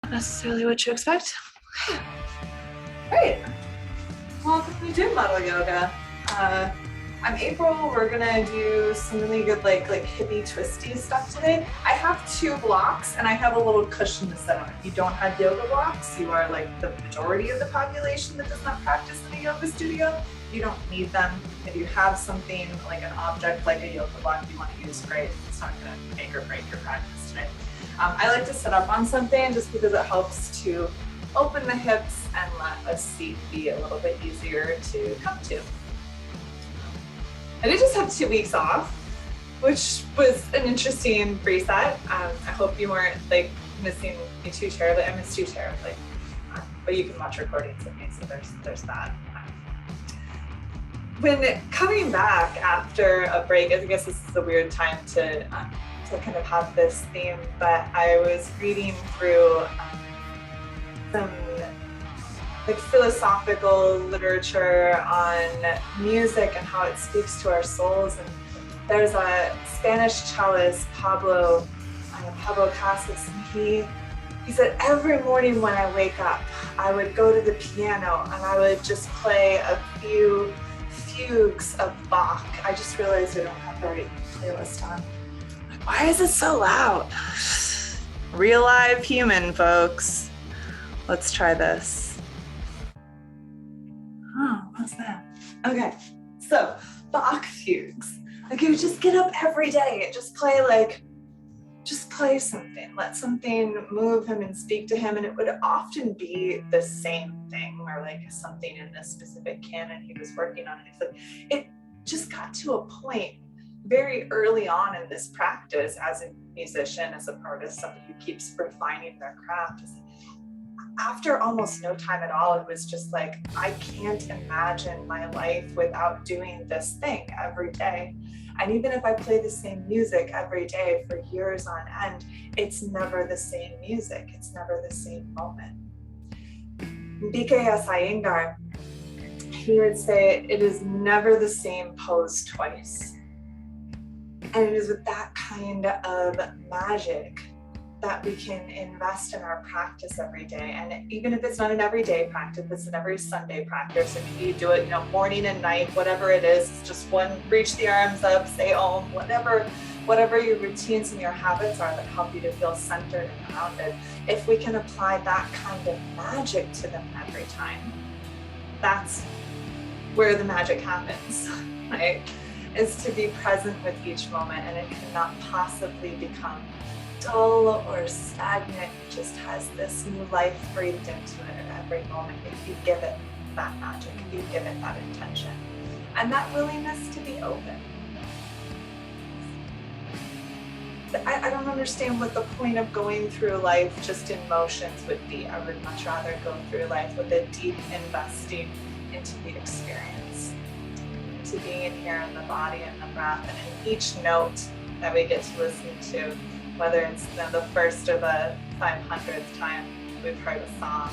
Not necessarily what you expect. Great. Welcome to Gym Model Yoga. I'm April. We're gonna do some really good like hippie twisty stuff today. I have 2 blocks and I have a little cushion to sit on. If you don't have yoga blocks, you are like the majority of the population that does not practice in a yoga studio. You don't need them. If you have something like an object like a yoga block you want to use, great. It's not gonna make or break your practice today. I like to sit up on something just because it helps to open the hips and let a seat be a little bit easier to come to. I did just have 2 weeks off, which was an interesting reset. I hope you weren't like missing me too terribly. I missed you terribly, but you can watch recordings of me, so there's that. When coming back after a break, I guess this is a weird time to kind of have this theme, but I was reading through some like philosophical literature on music and how it speaks to our souls. And there's a Spanish cellist, Pablo Casas, and he said every morning when I wake up, I would go to the piano and I would just play a few fugues of Bach. I just realized I don't have the right playlist on. Like, why is it so loud? Real live human, folks. Let's try this. Oh, what's that? Okay, so Bach fugues. Like you just get up every day and just play something. Let something move him and speak to him. And it would often be the same thing or like something in this specific canon he was working on. And he's like, it just got to a point very early on in this practice as a musician, as an artist, somebody who keeps refining their craft. After almost no time at all, it was just like, I can't imagine my life without doing this thing every day. And even if I play the same music every day for years on end, it's never the same music. It's never the same moment. BKS Iyengar, he would say, it is never the same pose twice. And it is with that kind of magic that we can invest in our practice every day. And even if it's not an everyday practice, it's an every Sunday practice. And maybe you do it, morning and night, whatever it is, just one, reach the arms up, say Om, whatever your routines and your habits are that help you to feel centered and grounded. If we can apply that kind of magic to them every time, that's where the magic happens, right? Is to be present with each moment, and it cannot possibly become dull or stagnant. It just has this new life breathed into it at every moment if you give it that magic, if you give it that intention and that willingness to be open. I don't understand what the point of going through life just in motions would be. I would much rather go through life with a deep investing into the experience, to being here in the body and the breath, and in each note that we get to listen to, whether it's the first or the 500th time we've heard a song.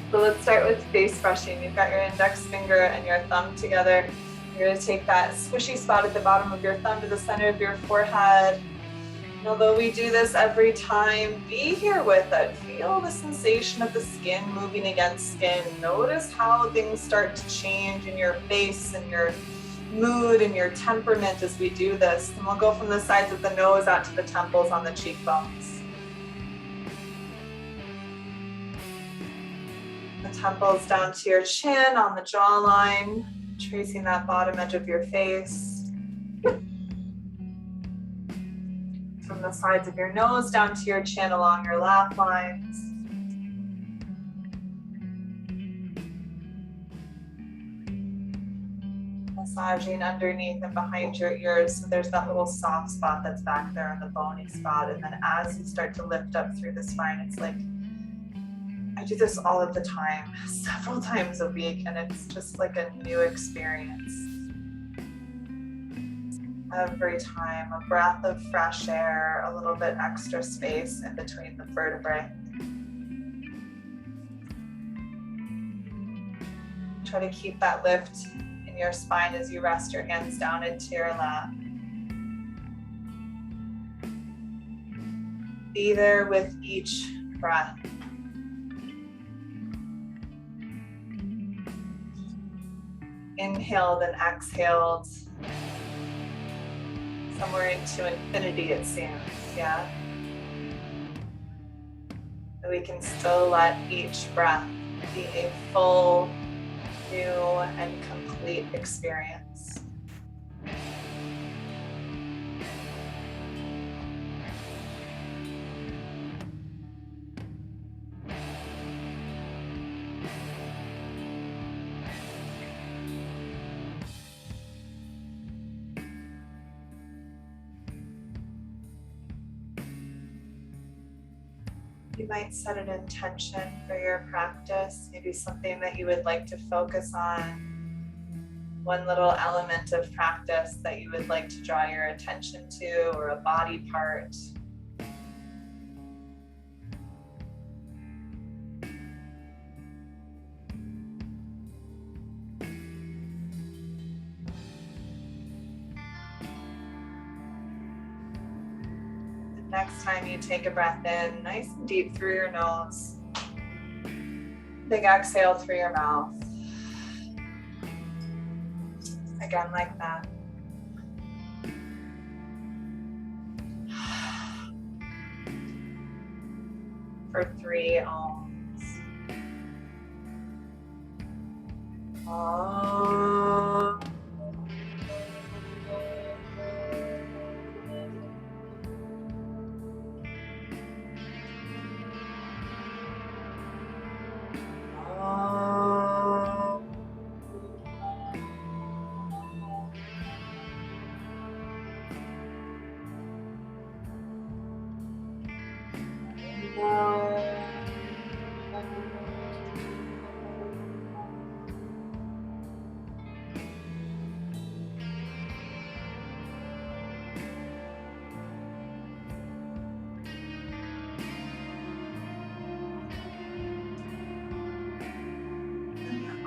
So let's start with face brushing. You've got your index finger and your thumb together. You're going to take that squishy spot at the bottom of your thumb to the center of your forehead. And although we do this every time, be here with it. Feel the sensation of the skin moving against skin. Notice how things start to change in your face and your mood and your temperament as we do this. And we'll go from the sides of the nose out to the temples on the cheekbones. The temples down to your chin on the jawline, tracing that bottom edge of your face. From the sides of your nose down to your chin along your laugh lines. Massaging underneath and behind your ears. So there's that little soft spot that's back there in the bony spot. And then as you start to lift up through the spine, it's like, I do this all of the time, several times a week, and it's just like a new experience. Every time, a breath of fresh air, a little bit extra space in between the vertebrae. Try to keep that lift in your spine as you rest your hands down into your lap. Be there with each breath. Inhaled and exhaled. Somewhere into infinity, it seems, yeah? But we can still let each breath be a full, new, and complete experience. You might set an intention for your practice, maybe something that you would like to focus on, one little element of practice that you would like to draw your attention to, or a body part. Next time you take a breath in, nice and deep through your nose. Big exhale through your mouth. Again, like that. For 3 ohms. Om.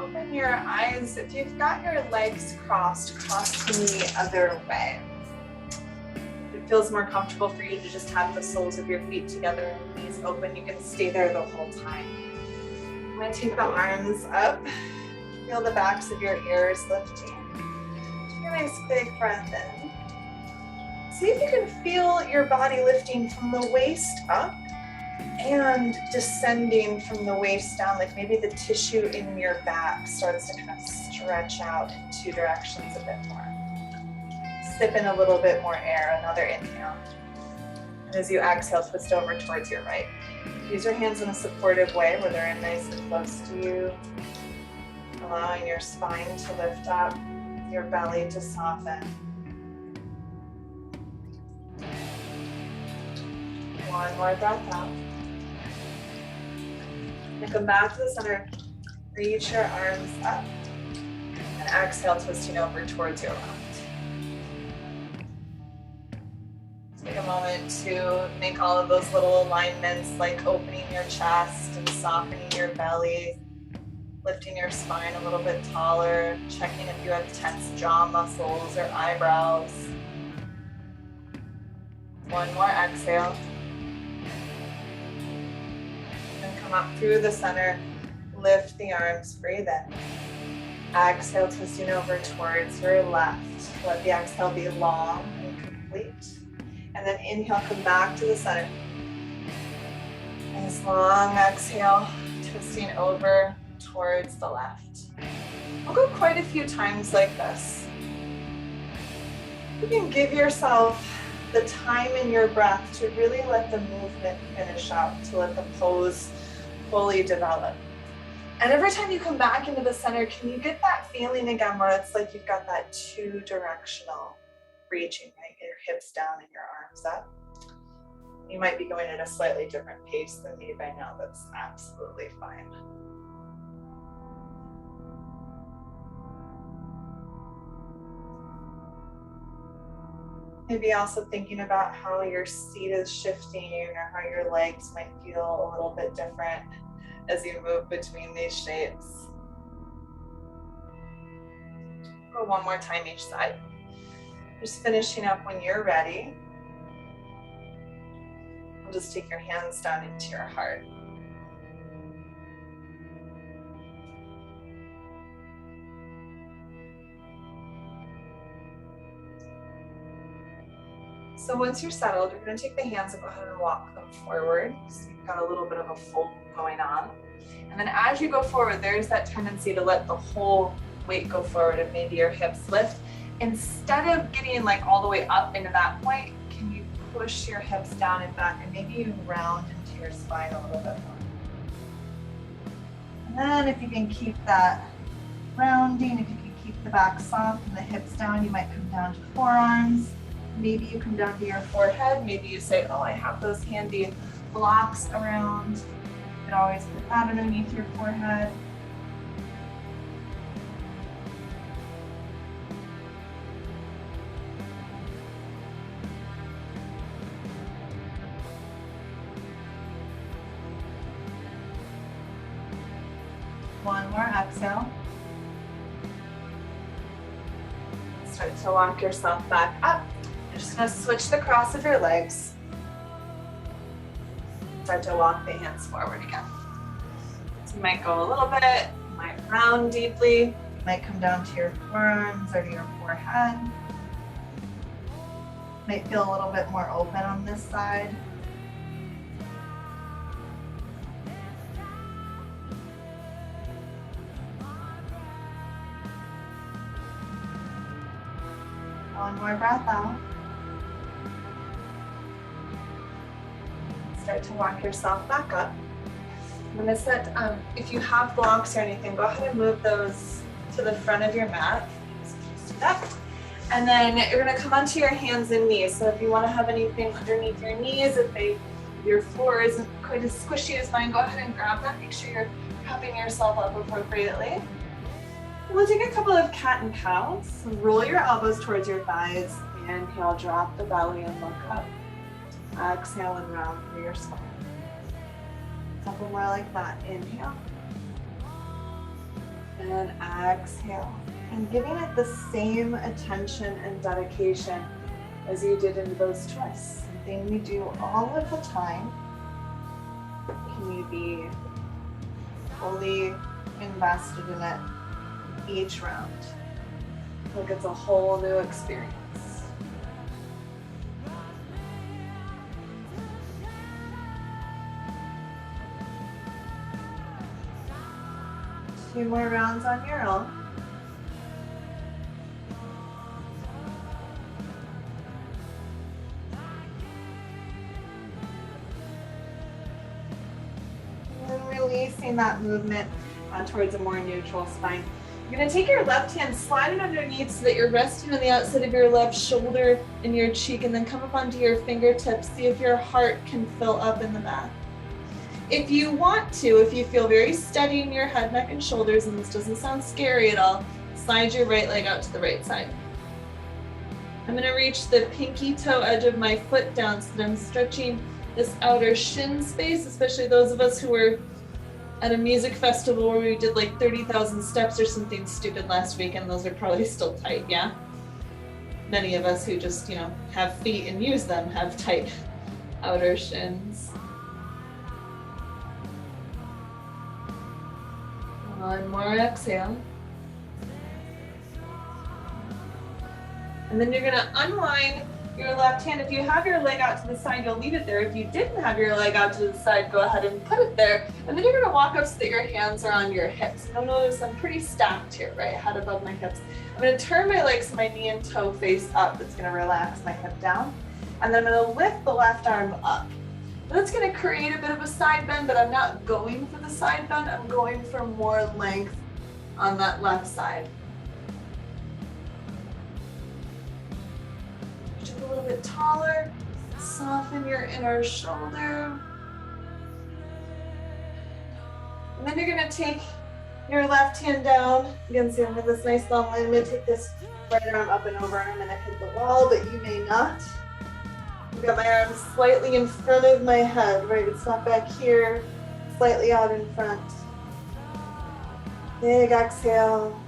Open your eyes. If you've got your legs crossed, cross them the other way. If it feels more comfortable for you to just have the soles of your feet together and knees open, you can stay there the whole time. I'm going to take the arms up. Feel the backs of your ears lifting. Take a nice big breath in. See if you can feel your body lifting from the waist up and descending from the waist down, like maybe the tissue in your back starts to kind of stretch out in 2 directions a bit more. Sip in a little bit more air, another inhale. And as you exhale, twist over towards your right. Use your hands in a supportive way where they're in nice and close to you, allowing your spine to lift up, your belly to soften. One more breath out. And come back to the center, reach your arms up, and exhale, twisting over towards your left. Take a moment to make all of those little alignments, like opening your chest and softening your belly, lifting your spine a little bit taller, checking if you have tense jaw muscles or eyebrows. One more exhale. Come up through the center, lift the arms, breathe in. Exhale, twisting over towards your left. Let the exhale be long and complete. And then inhale, come back to the center. Nice long exhale, twisting over towards the left. I'll go quite a few times like this. You can give yourself the time in your breath to really let the movement finish out, to let the pose fully develop. And every time you come back into the center, can you get that feeling again where it's like you've got that 2-directional reaching, right? Your hips down and your arms up. You might be going at a slightly different pace than me by now. That's absolutely fine. Maybe also thinking about how your seat is shifting or how your legs might feel a little bit different as you move between these shapes. Go one more time each side. Just finishing up when you're ready. Just take your hands down into your heart. So once you're settled, you're going to take the hands and go ahead and walk them forward. So you've got a little bit of a fold going on. And then as you go forward, there's that tendency to let the whole weight go forward and maybe your hips lift. Instead of getting like all the way up into that point, can you push your hips down and back and maybe you round into your spine a little bit more. And then if you can keep that rounding, if you can keep the back soft and the hips down, you might come down to forearms. Maybe you come down to your forehead. Maybe you say, oh, I have those handy blocks around. You can always put that underneath your forehead. One more exhale. Start to walk yourself back up. You're just going to switch the cross of your legs. Start to walk the hands forward again. So you might go a little bit, you might round deeply, you might come down to your forearms or to your forehead. Might feel a little bit more open on this side. One more breath out. Start to walk yourself back up. I'm going to set, if you have blocks or anything, go ahead and move those to the front of your mat. Just do that. And then you're going to come onto your hands and knees. So if you want to have anything underneath your knees, if your floor isn't quite as squishy as mine, go ahead and grab that. Make sure you're cupping yourself up appropriately. We'll take a couple of cat and cows. So roll your elbows towards your thighs. Inhale, drop the belly and look up. Exhale and round through your spine. A couple more like that. Inhale. And exhale. And giving it the same attention and dedication as you did in those twists. Something we do all of the time. Can you be fully invested in it each round? Like it's a whole new experience. Two more rounds on your own. And then releasing that movement towards a more neutral spine. You're going to take your left hand, slide it underneath so that you're resting on the outside of your left shoulder and your cheek, and then come up onto your fingertips. See if your heart can fill up in the mat. If you want to, if you feel very steady in your head, neck, and shoulders, and this doesn't sound scary at all, slide your right leg out to the right side. I'm going to reach the pinky toe edge of my foot down so that I'm stretching this outer shin space, especially those of us who were at a music festival where we did like 30,000 steps or something stupid last weekend. Those are probably still tight, yeah? Many of us who just, have feet and use them have tight outer shins. One more exhale. And then you're going to unwind your left hand. If you have your leg out to the side, you'll leave it there. If you didn't have your leg out to the side, go ahead and put it there. And then you're going to walk up so that your hands are on your hips. You'll notice I'm pretty stacked here, right? Head above my hips. I'm going to turn my legs so my knee and toe face up. That's going to relax my hip down. And then I'm going to lift the left arm up. That's going to create a bit of a side bend, but I'm not going for the side bend. I'm going for more length on that left side. Just a little bit taller. Soften your inner shoulder. And then you're going to take your left hand down. Again, see I have this nice long line. I'm going to take this right arm up and over, and I'm going to hit the wall, but you may not. I've got my arms slightly in front of my head, right? It's not back here, slightly out in front. Big exhale.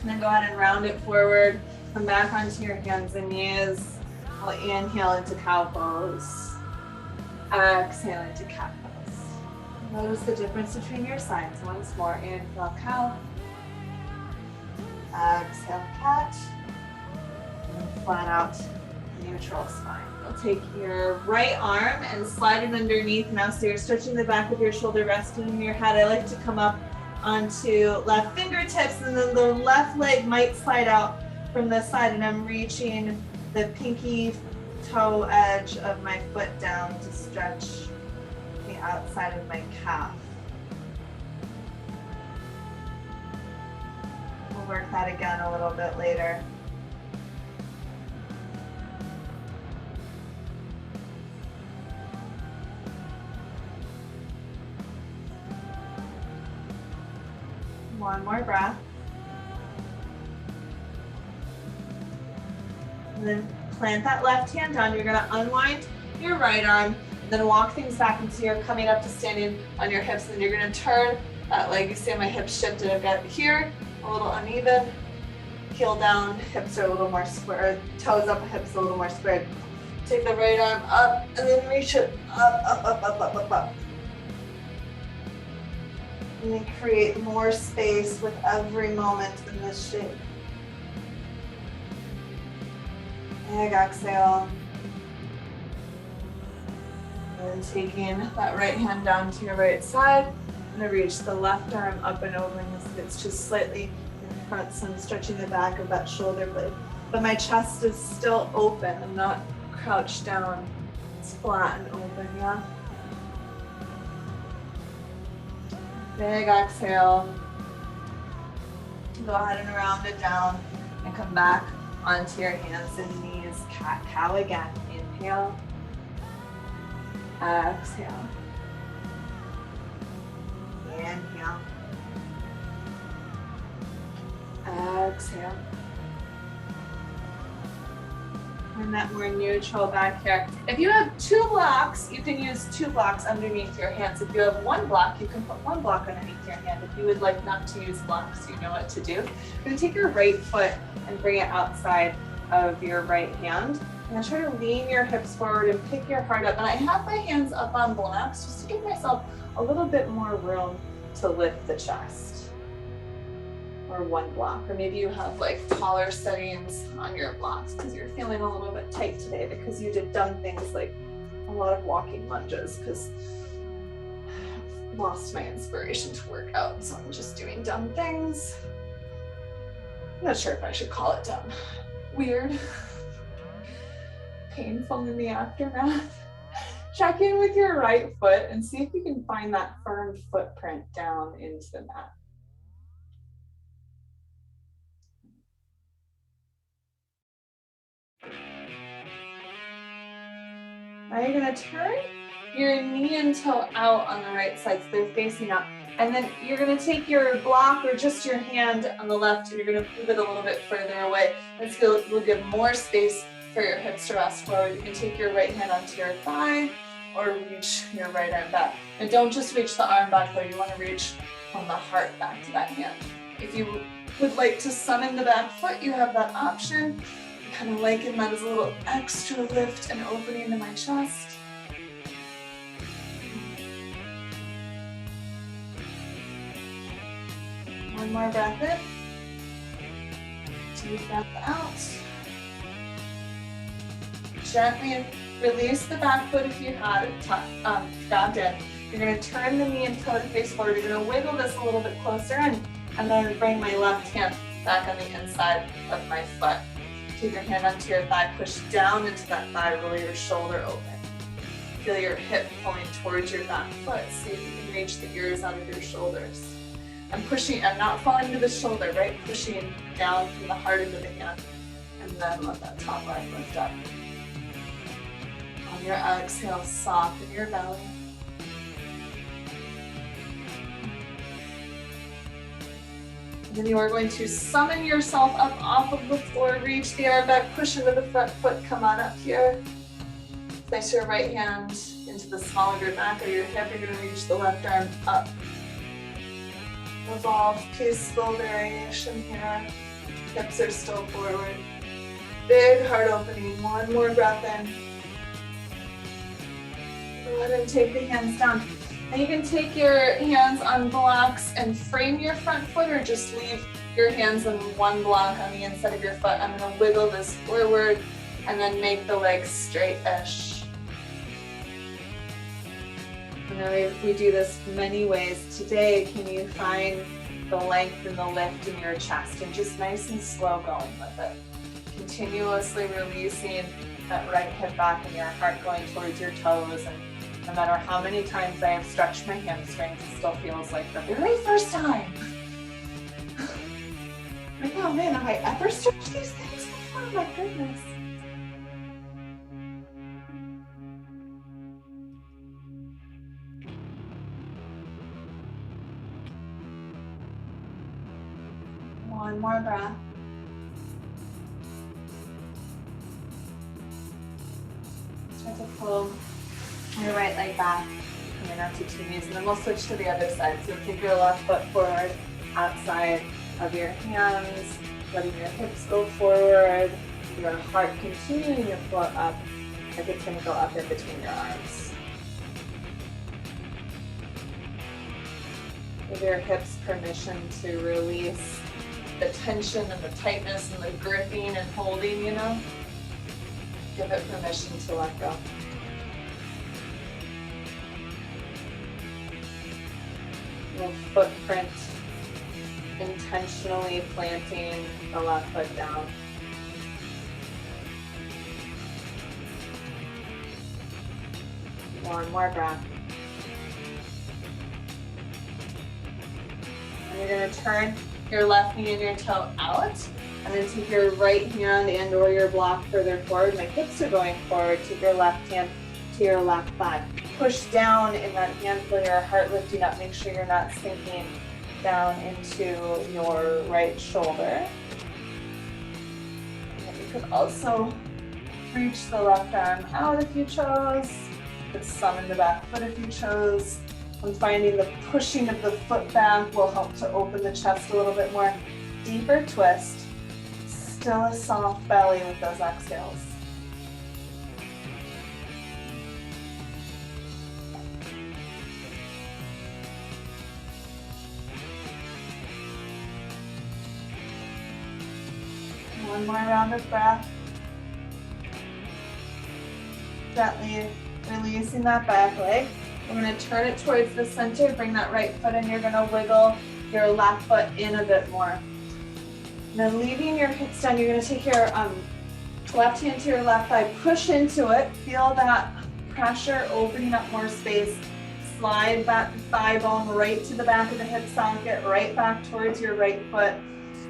And then go ahead and round it forward. Come back onto your hands and knees. I'll inhale into cow pose. Exhale into cat pose. Notice the difference between your sides. Once more, inhale cow. Exhale cat. And flat out neutral spine. You'll take your right arm and slide it underneath now, so you're stretching the back of your shoulder, resting in your head. I like to come up onto left fingertips, and then the left leg might slide out from the side, and I'm reaching the pinky toe edge of my foot down to stretch the outside of my calf. We'll work that again a little bit later. One more breath. And then plant that left hand down. You're gonna unwind your right arm, and then walk things back until you're coming up to standing on your hips. And then you're gonna turn that leg. You see my hips shifted. I've got here a little uneven. Heel down, hips are a little more square. Toes up, hips a little more squared. Take the right arm up and then reach it up, up, up, up, up, up, up. And then create more space with every moment in this shape. And exhale. And then taking that right hand down to your right side. I'm going to reach the left arm up and over, and it's just slightly in front, so I'm stretching the back of that shoulder blade. But my chest is still open. I'm not crouched down. It's flat and open, yeah? Big exhale. Go ahead and round it down and come back onto your hands and knees. Cat-cow again. Inhale. Exhale. Inhale. Exhale. And that more neutral back here. If you have 2 blocks, you can use 2 blocks underneath your hands. If you have 1 block, you can put 1 block underneath your hand. If you would like not to use blocks, you know what to do. You're gonna take your right foot and bring it outside of your right hand. And try to lean your hips forward and pick your heart up. And I have my hands up on blocks just to give myself a little bit more room to lift the chest. Or 1 block, or maybe you have like taller settings on your blocks because you're feeling a little bit tight today because you did dumb things like a lot of walking lunges, because I've lost my inspiration to work out, so I'm just doing dumb things. I'm not sure if I should call it dumb. Weird. Painful in the aftermath. Check in with your right foot and see if you can find that firm footprint down into the mat. Now you're gonna turn your knee and toe out on the right side, so they're facing up. And then you're gonna take your block or just your hand on the left, and you're gonna move it a little bit further away. This will give more space for your hips to rest forward. You can take your right hand onto your thigh or reach your right arm back. And don't just reach the arm back though, you wanna reach from the heart back to that hand. If you would like to summon the back foot, you have that option. Kind of liken that as a little extra lift and opening to my chest. One more breath in. Deep breath out. Gently release the back foot if you had it grabbed in. You're going to turn the knee and toe to face forward. You're going to wiggle this a little bit closer in, and then bring my left hand back on the inside of my foot. Take your hand onto your thigh, push down into that thigh, roll your shoulder open. Feel your hip pulling towards your back foot. See if you can reach the ears out of your shoulders. I'm pushing, I'm not falling to the shoulder, right? Pushing down from the heart into the hand. And then let that top leg lift up. On your exhale, soften your belly. Then you are going to summon yourself up off of the floor, reach the arm back, push into the front foot, come on up here. Place your right hand into the small of your back or your hip. You're going to reach the left arm up. Evolve, peaceful variation here. Hips are still forward. Big heart opening. One more breath in. Go ahead and take the hands down. And you can take your hands on blocks and frame your front foot, or just leave your hands on one block on the inside of your foot. I'm going to wiggle this forward and then make the legs straight-ish. I know we do this many ways. Today, can you find the length and the lift in your chest, and just nice and slow going with it. Continuously releasing that right hip back and your heart going towards your toes. And no matter how many times I have stretched my hamstrings, it still feels like the very first time. Like, oh man, have I ever stretched these things before? Oh my goodness. One more breath. Start to pull your right leg back, coming out to two knees, and then we'll switch to the other side. So take your left foot forward, outside of your hands, letting your hips go forward, your heart continuing to flow up, like it's going to go up in between your arms. Give your hips permission to release the tension and the tightness and the gripping and holding, you know? Give it permission to let go. Little footprint, intentionally planting the left foot down. One more breath. And you're going to turn your left knee and your toe out, and then take your right hand and or your block further forward. My hips are going forward. Take your left hand to your left thigh. Push down in that hand, feel your heart lifting up. Make sure you're not sinking down into your right shoulder. And you could also reach the left arm out if you chose. Put some in the back foot if you chose. I'm finding the pushing of the foot back will help to open the chest a little bit more. Deeper twist, still a soft belly with those exhales. One more round of breath. Gently releasing that back leg. We're going to turn it towards the center, bring that right foot in. You're going to wiggle your left foot in a bit more. And then leaving your hips down, you're going to take your left hand to your left thigh, push into it. Feel that pressure opening up more space. Slide that thigh bone right to the back of the hip socket, right back towards your right foot.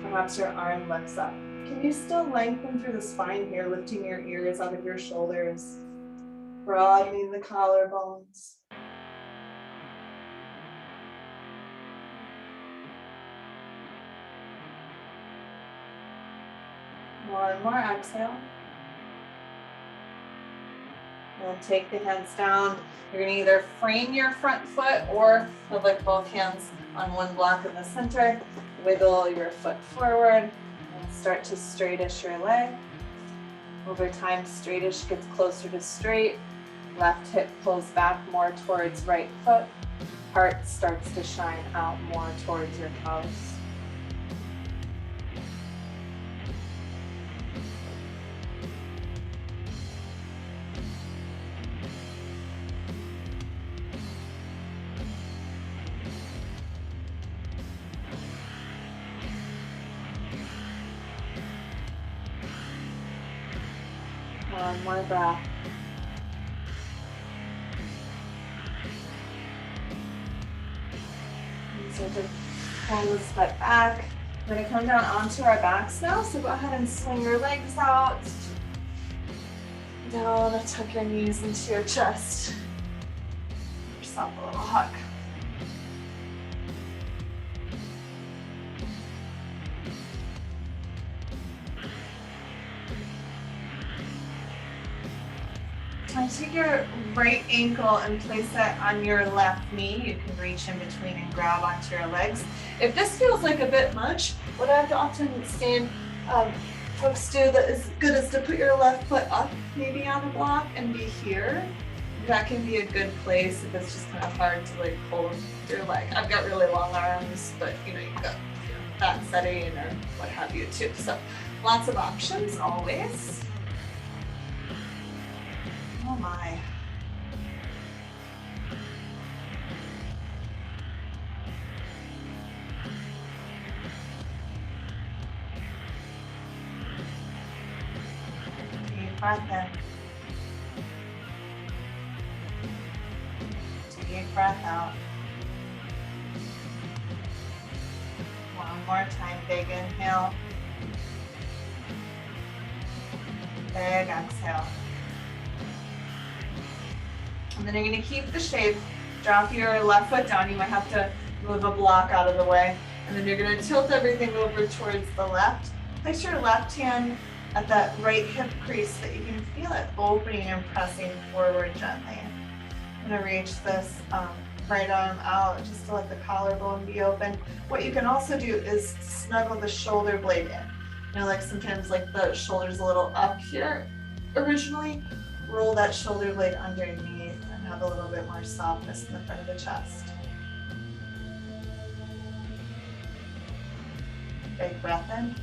Perhaps your arm lifts up. Can you still lengthen through the spine here, lifting your ears out of your shoulders, broadening the collarbones? One more exhale. And take the hands down. You're going to either frame your front foot or hold like both hands on one block in the center. Wiggle your foot forward and start to straightish your leg. Over time, straightish gets closer to straight. Left hip pulls back more towards right foot. Heart starts to shine out more towards your toes. One more breath. And so to pull this foot back. We're going to come down onto our backs now, so go ahead and swing your legs out. Down and tuck your knees into your chest. Give yourself a little hug. And take your right ankle and place it on your left knee. You can reach in between and grab onto your legs. If this feels like a bit much, what I've often seen Folks do that as good as to put your left foot up, maybe on a block, and be here. That can be a good place if it's just kind of hard to like hold your leg. I've got really long arms, but you know, you've got that setting or what have you too. So lots of options always. Oh my. Deep breath in. Deep breath out. One more time, big inhale. Big exhale. And then you're going to keep the shape. Drop your left foot down. You might have to move a block out of the way. And then you're going to tilt everything over towards the left. Place your left hand at that right hip crease so that you can feel it opening and pressing forward gently. I'm going to reach this right arm out just to let the collarbone be open. What you can also do is snuggle the shoulder blade in. You know, like sometimes like the shoulder's a little up here originally. Roll that shoulder blade underneath and have a little bit more softness in the front of the chest. Big breath in.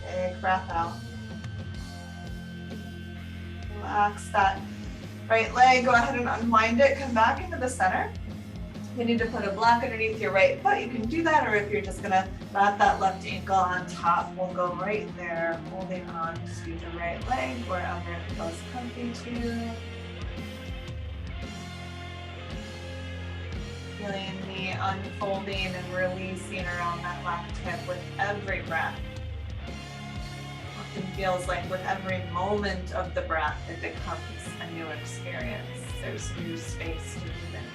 Big breath out. Relax that right leg. Go ahead and unwind it. Come back into the center. You need to put a block underneath your right foot. You can do that, or if you're just gonna wrap that left ankle on top, we'll go right there, holding on to the right leg wherever it feels comfy to you. Feeling the unfolding and releasing around that left hip with every breath. Often feels like with every moment of the breath, it becomes a new experience. There's new space to move into.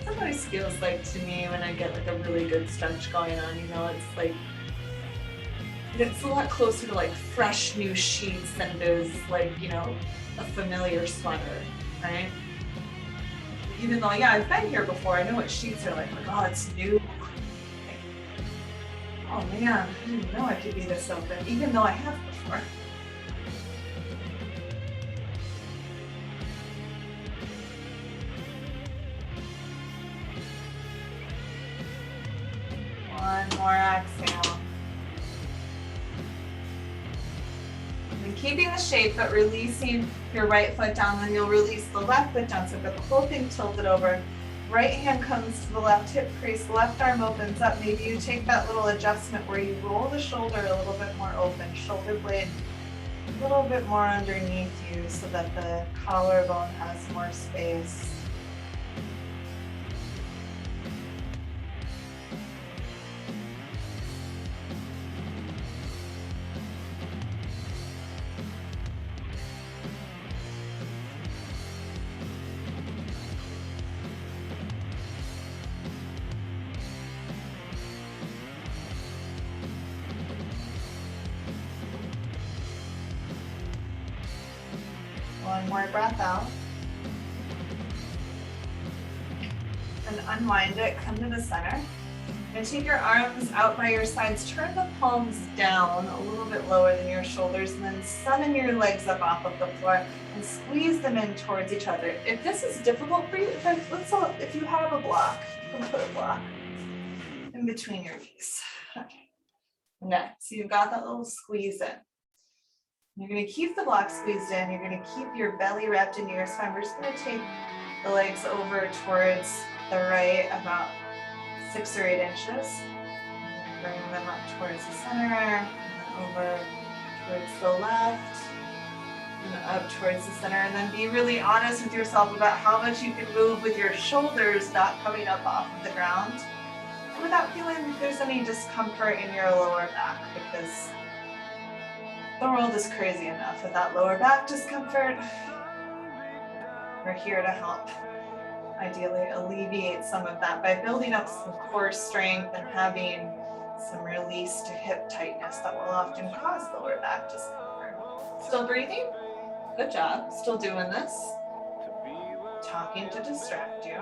It always feels like to me when I get like a really good stretch going on, you know, it's like, it's a lot closer to like fresh new sheets than it is like, you know, a familiar sweater, right? Even though, yeah, I've been here before, I know what sheets are like, oh, it's new. Like, oh man, I didn't know I could be this open, even though I have before. One more exhale. And keeping the shape, but releasing your right foot down, then you'll release the left foot down. So I've got the whole thing tilted over. Right hand comes to the left hip crease, left arm opens up. Maybe you take that little adjustment where you roll the shoulder a little bit more open, shoulder blade a little bit more underneath you so that the collarbone has more space. One more breath out. And unwind it, come to the center. And take your arms out by your sides, turn the palms down a little bit lower than your shoulders, and then summon your legs up off of the floor and squeeze them in towards each other. If this is difficult for you, if you have a block, you can put a block in between your knees. Okay. Next, so you've got that little squeeze in. You're going to keep the block squeezed in. You're going to keep your belly wrapped into your spine. We're just going to take the legs over towards the right about 6 or 8 inches. Bring them up towards the center, and over towards the left, and up towards the center. And then be really honest with yourself about how much you can move with your shoulders not coming up off of the ground, and without feeling like there's any discomfort in your lower back, because the world is crazy enough with that lower back discomfort. We're here to help ideally alleviate some of that by building up some core strength and having some release to hip tightness that will often cause lower back discomfort. Still breathing? Good job. Still doing this. talking to distract you.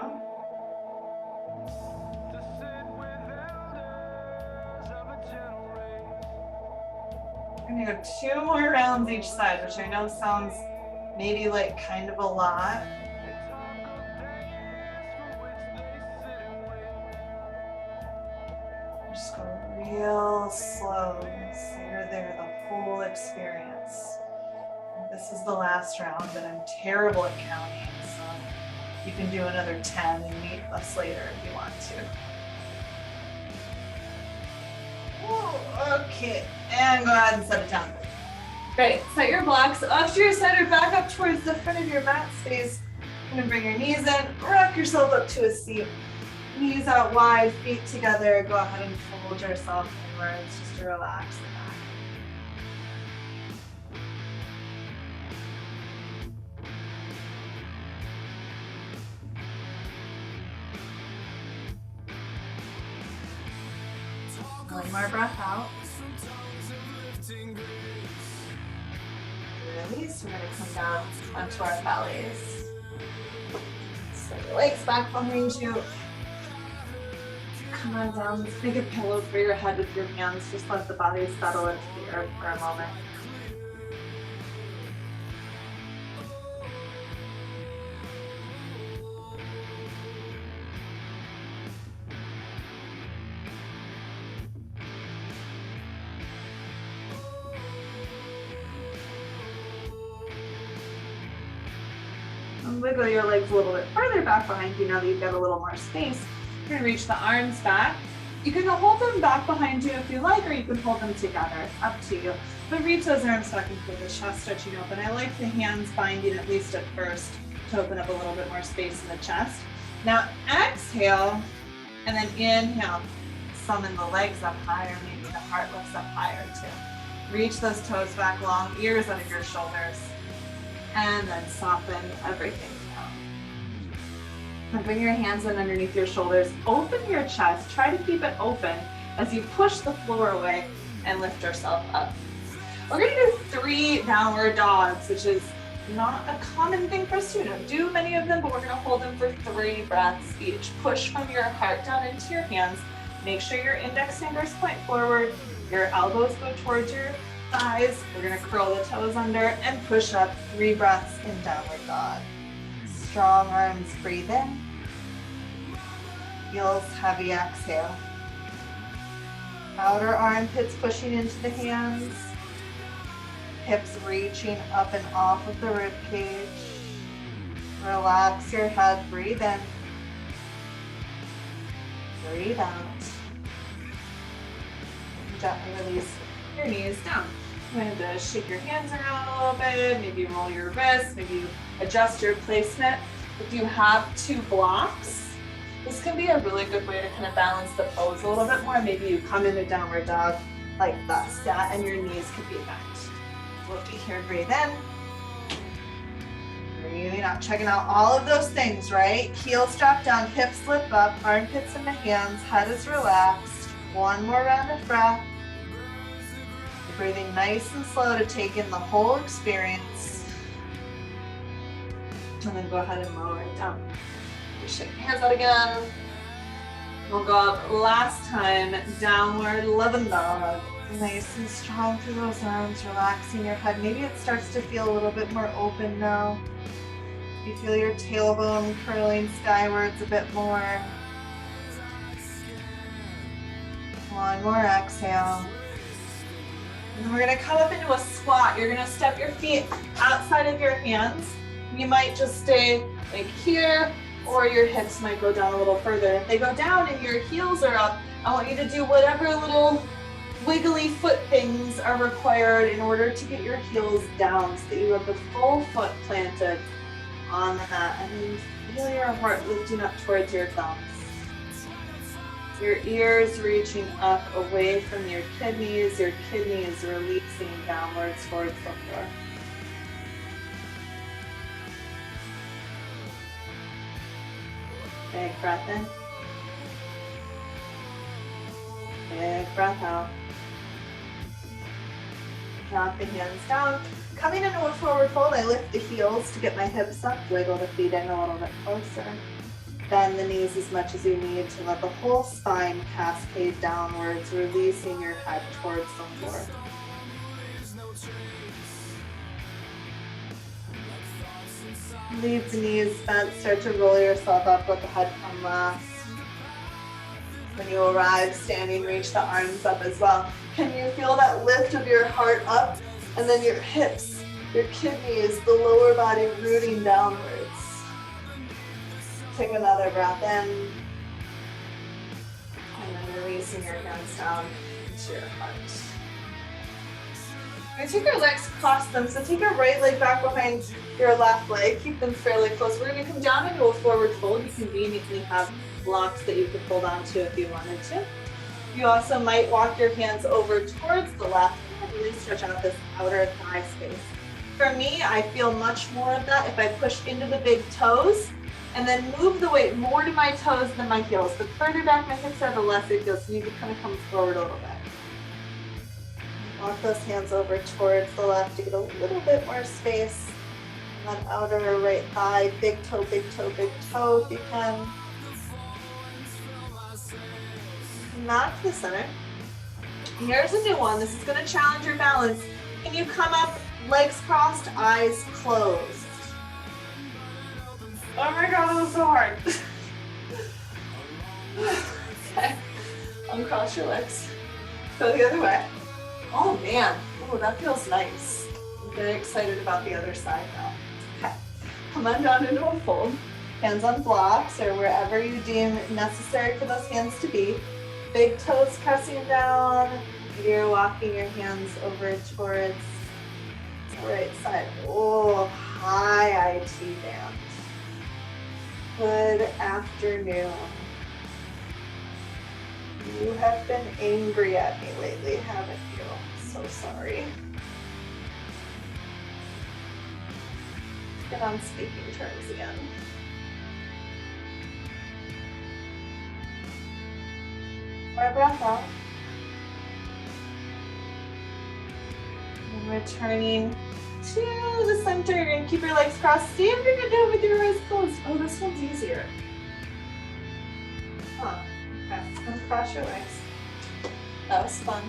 We're gonna go 2 more rounds each side, which I know sounds maybe like kind of a lot. Just go real slow, so you're there the whole experience. This is the last round, but I'm terrible at counting, so you can do another 10 and meet us later if you want to. Whoa, okay, and go ahead and set it down. Great, set your blocks off to your side or back up towards the front of your mat space. You're gonna bring your knees in, rock yourself up to a seat. Knees out wide, feet together. Go ahead and fold yourself inwards just to relax the back. One more breath out. Release. We're going to come down onto our bellies. Set your legs back behind you. Come on down. Let's make a pillow for your head with your hands. Just let the body settle into the earth for a moment. And wiggle your legs a little bit further back behind you now that you've got a little more space. You're going to reach the arms back. You can hold them back behind you if you like, or you can hold them together. It's up to you. But reach those arms back and feel the chest stretching open. I like the hands binding at least at first to open up a little bit more space in the chest. Now exhale, and then inhale. Summon the legs up higher, maybe the heart lifts up higher too. Reach those toes back long, ears out of your shoulders. And then soften everything down. And bring your hands in underneath your shoulders. Open your chest. Try to keep it open as you push the floor away and lift yourself up. We're going to do 3 downward dogs, which is not a common thing for us to do many of them, but we're going to hold them for 3 breaths each. Push from your heart down into your hands. Make sure your index fingers point forward. Your elbows go towards your thighs. We're going to curl the toes under and push up. 3 breaths in downward dog. Strong arms, breathe in. Heels heavy, exhale. Outer armpits pushing into the hands. Hips reaching up and off of the rib cage. Relax your head, breathe in. Breathe out. Gently release your knees down. I'm going to shake your hands around a little bit, maybe roll your wrists, maybe adjust your placement. If you have 2 blocks, this can be a really good way to kind of balance the pose a little bit more. Maybe you come into downward dog like this, yeah, and your knees could be bent. Lift it here, breathe in. Breathing out, checking out all of those things, right? Heels drop down, hips lift up, armpits in the hands, head is relaxed. 1 more round of breath. Breathing nice and slow to take in the whole experience. And then go ahead and lower it down. Shake your hands out again. We'll go up last time, downward loving dog. Nice and strong through those arms, relaxing your head. Maybe it starts to feel a little bit more open now. You feel your tailbone curling skywards a bit more. 1 more exhale. And then we're going to come up into a squat. You're going to step your feet outside of your hands. You might just stay like here, or your hips might go down a little further. If they go down and your heels are up, I want you to do whatever little wiggly foot things are required in order to get your heels down so that you have the full foot planted on the mat. And then feel your heart lifting up towards your thumbs. Your ears reaching up away from your kidneys releasing downwards towards the floor. Big breath in. Big breath out. Drop the hands down. Coming into a forward fold, I lift the heels to get my hips up, wiggle the feet in a little bit closer. Bend the knees as much as you need to let the whole spine cascade downwards, releasing your head towards the floor. Leave the knees bent, start to roll yourself up, let the head come last. When you arrive standing, reach the arms up as well. Can you feel that lift of your heart up? And then your hips, your kidneys, the lower body rooting downwards. Take another breath in. And then releasing your hands down into your heart. We're going to take our legs, cross them. So take your right leg back behind your left leg. Keep them fairly close. We're going to come down into a forward fold. You conveniently have blocks that you could hold on to if you wanted to. You also might walk your hands over towards the left and really stretch out this outer thigh space. For me, I feel much more of that if I push into the big toes and then move the weight more to my toes than my heels. The further back my hips are, the less it goes. So you can kind of come forward a little bit. Walk those hands over towards the left to get a little bit more space. And then outer right thigh, big toe, big toe, big toe if you can. Back to the center. Here's a new one. This is going to challenge your balance. Can you come up, legs crossed, eyes closed? Oh my God, that was so hard. Okay. Uncross your legs. Go the other way. Oh man, oh, that feels nice. I'm very excited about the other side now. Okay. Come on down into a fold. Hands on blocks or wherever you deem necessary for those hands to be. Big toes pressing down. You're walking your hands over towards the right side. Oh, high IT band. Good afternoon. You have been angry at me lately, haven't you? So sorry. Get on speaking terms again. More breath out. And returning to the center. You're going to keep your legs crossed. See if you can do it with your eyes closed. Oh, this one's easier. Huh. Okay. Uncross your legs. That was fun.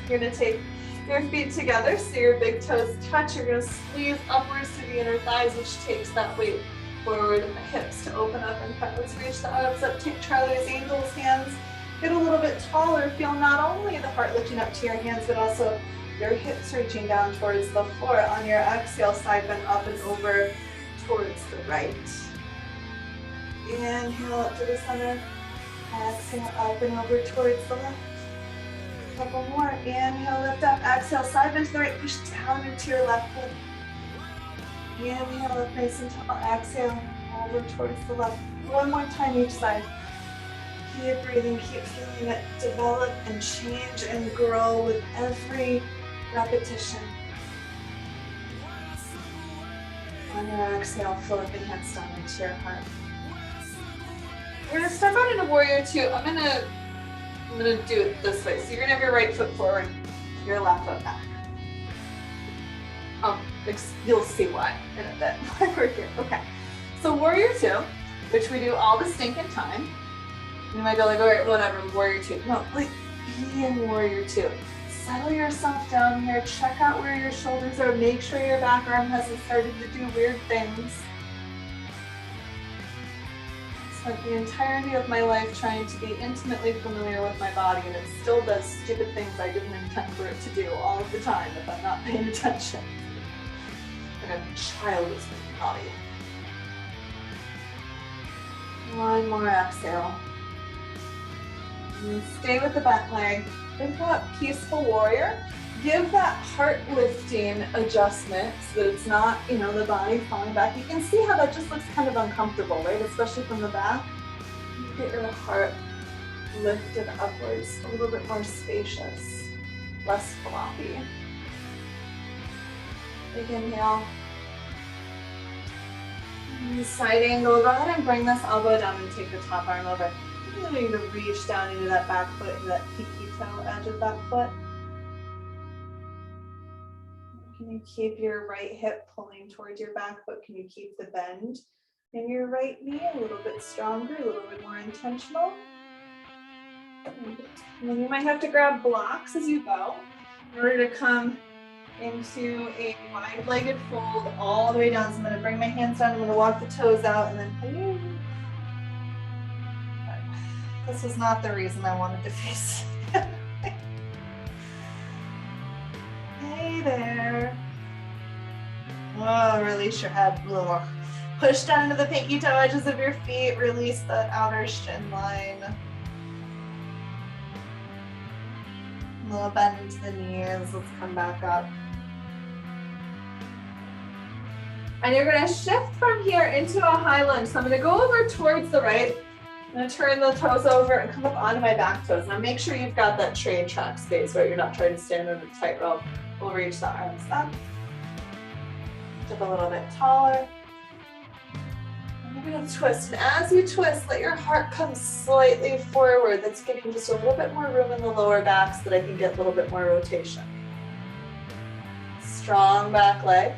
You're going to take your feet together so your big toes touch. You're going to squeeze upwards to the inner thighs, which takes that weight forward and the hips to open up and cut. Let's reach the arms up. Take Charlie's Angels hands. Get a little bit taller. Feel not only the heart lifting up to your hands, but also your hips reaching down towards the floor. On your exhale, side bend up and over towards the right. Inhale up to the center. Exhale up and over towards the left. A couple more. Inhale, lift up. Exhale, side bend to the right. Push down into your left foot. Inhale up nice and tall. Exhale over towards the left. One more time each side. Keep breathing. Keep feeling it develop and change and grow with every repetition. On your exhale, float the hands down into your heart. We're gonna step out into warrior two. I'm gonna do it this way. So you're gonna have your right foot forward, your left foot back. You'll see why in a bit. We're here. Okay. So warrior two, which we do all the stinking time. You might be like, all right, whatever, warrior two. No, like be in warrior two. Settle yourself down here. Check out where your shoulders are. Make sure your back arm hasn't started to do weird things. Spent the entirety of my life trying to be intimately familiar with my body, and it still does stupid things I didn't intend for it to do all of the time if I'm not paying attention. Like a child is naughty. One more exhale. And stay with the bent leg. Think about peaceful warrior. Give that heart lifting adjustment so that it's not, the body falling back. You can see how that just looks kind of uncomfortable, right? Especially from the back. Get your heart lifted upwards, a little bit more spacious, less floppy. Big inhale. Side angle. Go ahead and bring this elbow down and take the top arm over. You're going to reach down into that back foot, into that pinky toe edge of that foot. Can you keep your right hip pulling towards your back foot? Can you keep the bend in your right knee a little bit stronger, a little bit more intentional? And then you might have to grab blocks as you go in order to come into a wide-legged fold all the way down. So I'm going to bring my hands down. I'm going to walk the toes out and then this was not the reason I wanted to face. Hey there. Oh, release your head. Push down into the pinky toe edges of your feet. Release that outer shin line. A little bend into the knees. Let's come back up. And you're going to shift from here into a high lunge. So I'm going to go over towards the right. I'm going to turn the toes over and come up onto my back toes. Now make sure you've got that train track space, right? You're not trying to stand on a tightrope. We'll reach the arms up. Up a little bit taller. And you're going to twist. And as you twist, let your heart come slightly forward. That's giving just a little bit more room in the lower back so that I can get a little bit more rotation. Strong back leg.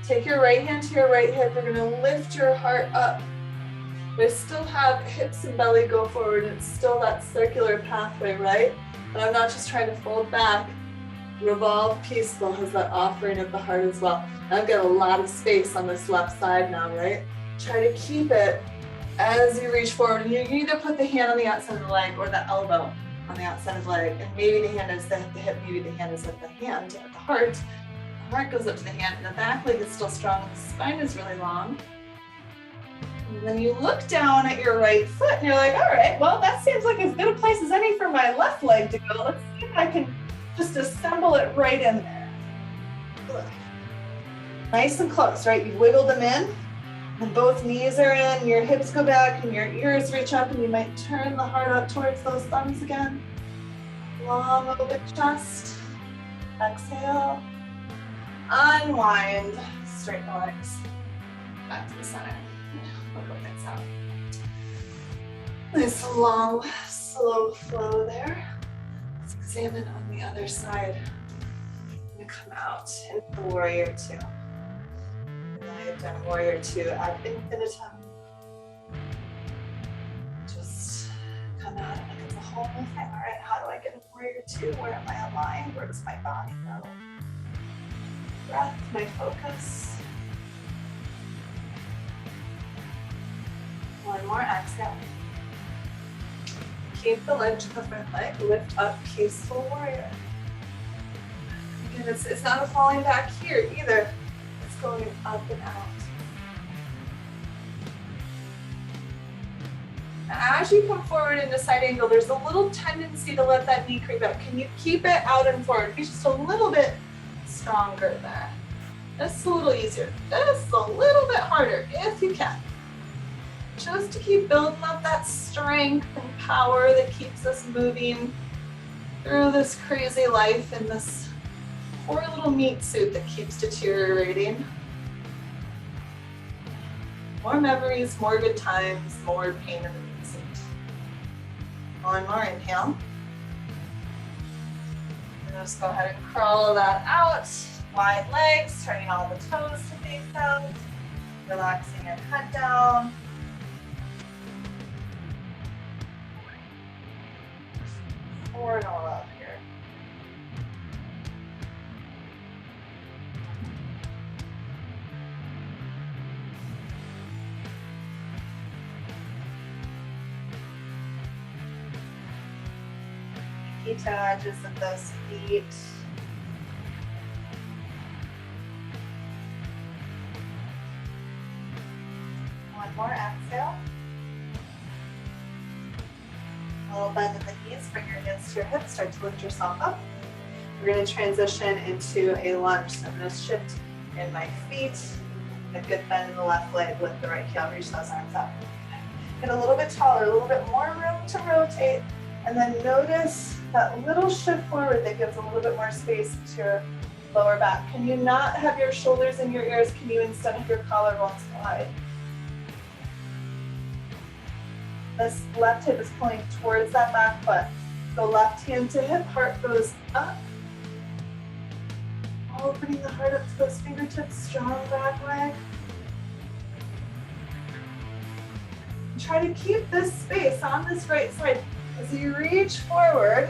Take your right hand to your right hip. You're going to lift your heart up. But I still have hips and belly go forward. It's still that circular pathway, right? But I'm not just trying to fold back. Revolve peaceful has that offering of the heart as well. I've got a lot of space on this left side now, right? Try to keep it as you reach forward. And you either put the hand on the outside of the leg or the elbow on the outside of the leg. And maybe the hand is at the hip, maybe the hand is at the hand, at the heart. The heart goes up to the hand, and the back leg is still strong, and the spine is really long. And then you look down at your right foot, and you're like, all right, well, that seems like as good a place as any for my left leg to go. Let's see if I can just assemble it right in there. Nice and close, right? You've wiggled them in, and both knees are in, your hips go back, and your ears reach up, and you might turn the heart up towards those thumbs again. Long open chest. Exhale. Unwind. Straighten the legs. Back to the center. Look what gets out. Nice long, slow flow there. Let's examine on the other side. I'm going to come out into warrior two. And I have done warrior two ad infinitum. Just come out like it's a whole new thing. All right, how do I get in warrior two? Where am I aligned? Where does my body go? Breath, my focus. One more exhale. Keep the leg to the front leg. Lift up, peaceful warrior. Again, it's not a falling back here either. It's going up and out. As you come forward into side angle, there's a little tendency to let that knee creep up. Can you keep it out and forward? Be just a little bit stronger there. Just a little easier. Just a little bit harder if you can. Just to keep building up that strength and power that keeps us moving through this crazy life in this poor little meat suit that keeps deteriorating. More memories, more good times, more pain in the meat suit. One more inhale. And just go ahead and crawl that out. Wide legs, turning all the toes to face out. Relaxing your head down. Forward all up here. Pinky toe edges of those feet. One more exhale. A little bend in the knees, bring your hands to your hips, start to lift yourself up. We're going to transition into a lunge. So I'm going to shift in my feet, a good bend in the left leg, lift the right heel, reach those arms up. Get a little bit taller, a little bit more room to rotate, and then notice that little shift forward that gives a little bit more space to your lower back. Can you not have your shoulders in your ears? Can you instead have your collarbones wide? This left hip is pulling towards that back foot. So left hand to hip, heart goes up. Opening the heart up to those fingertips, strong back leg. And try to keep this space on this right side. As you reach forward,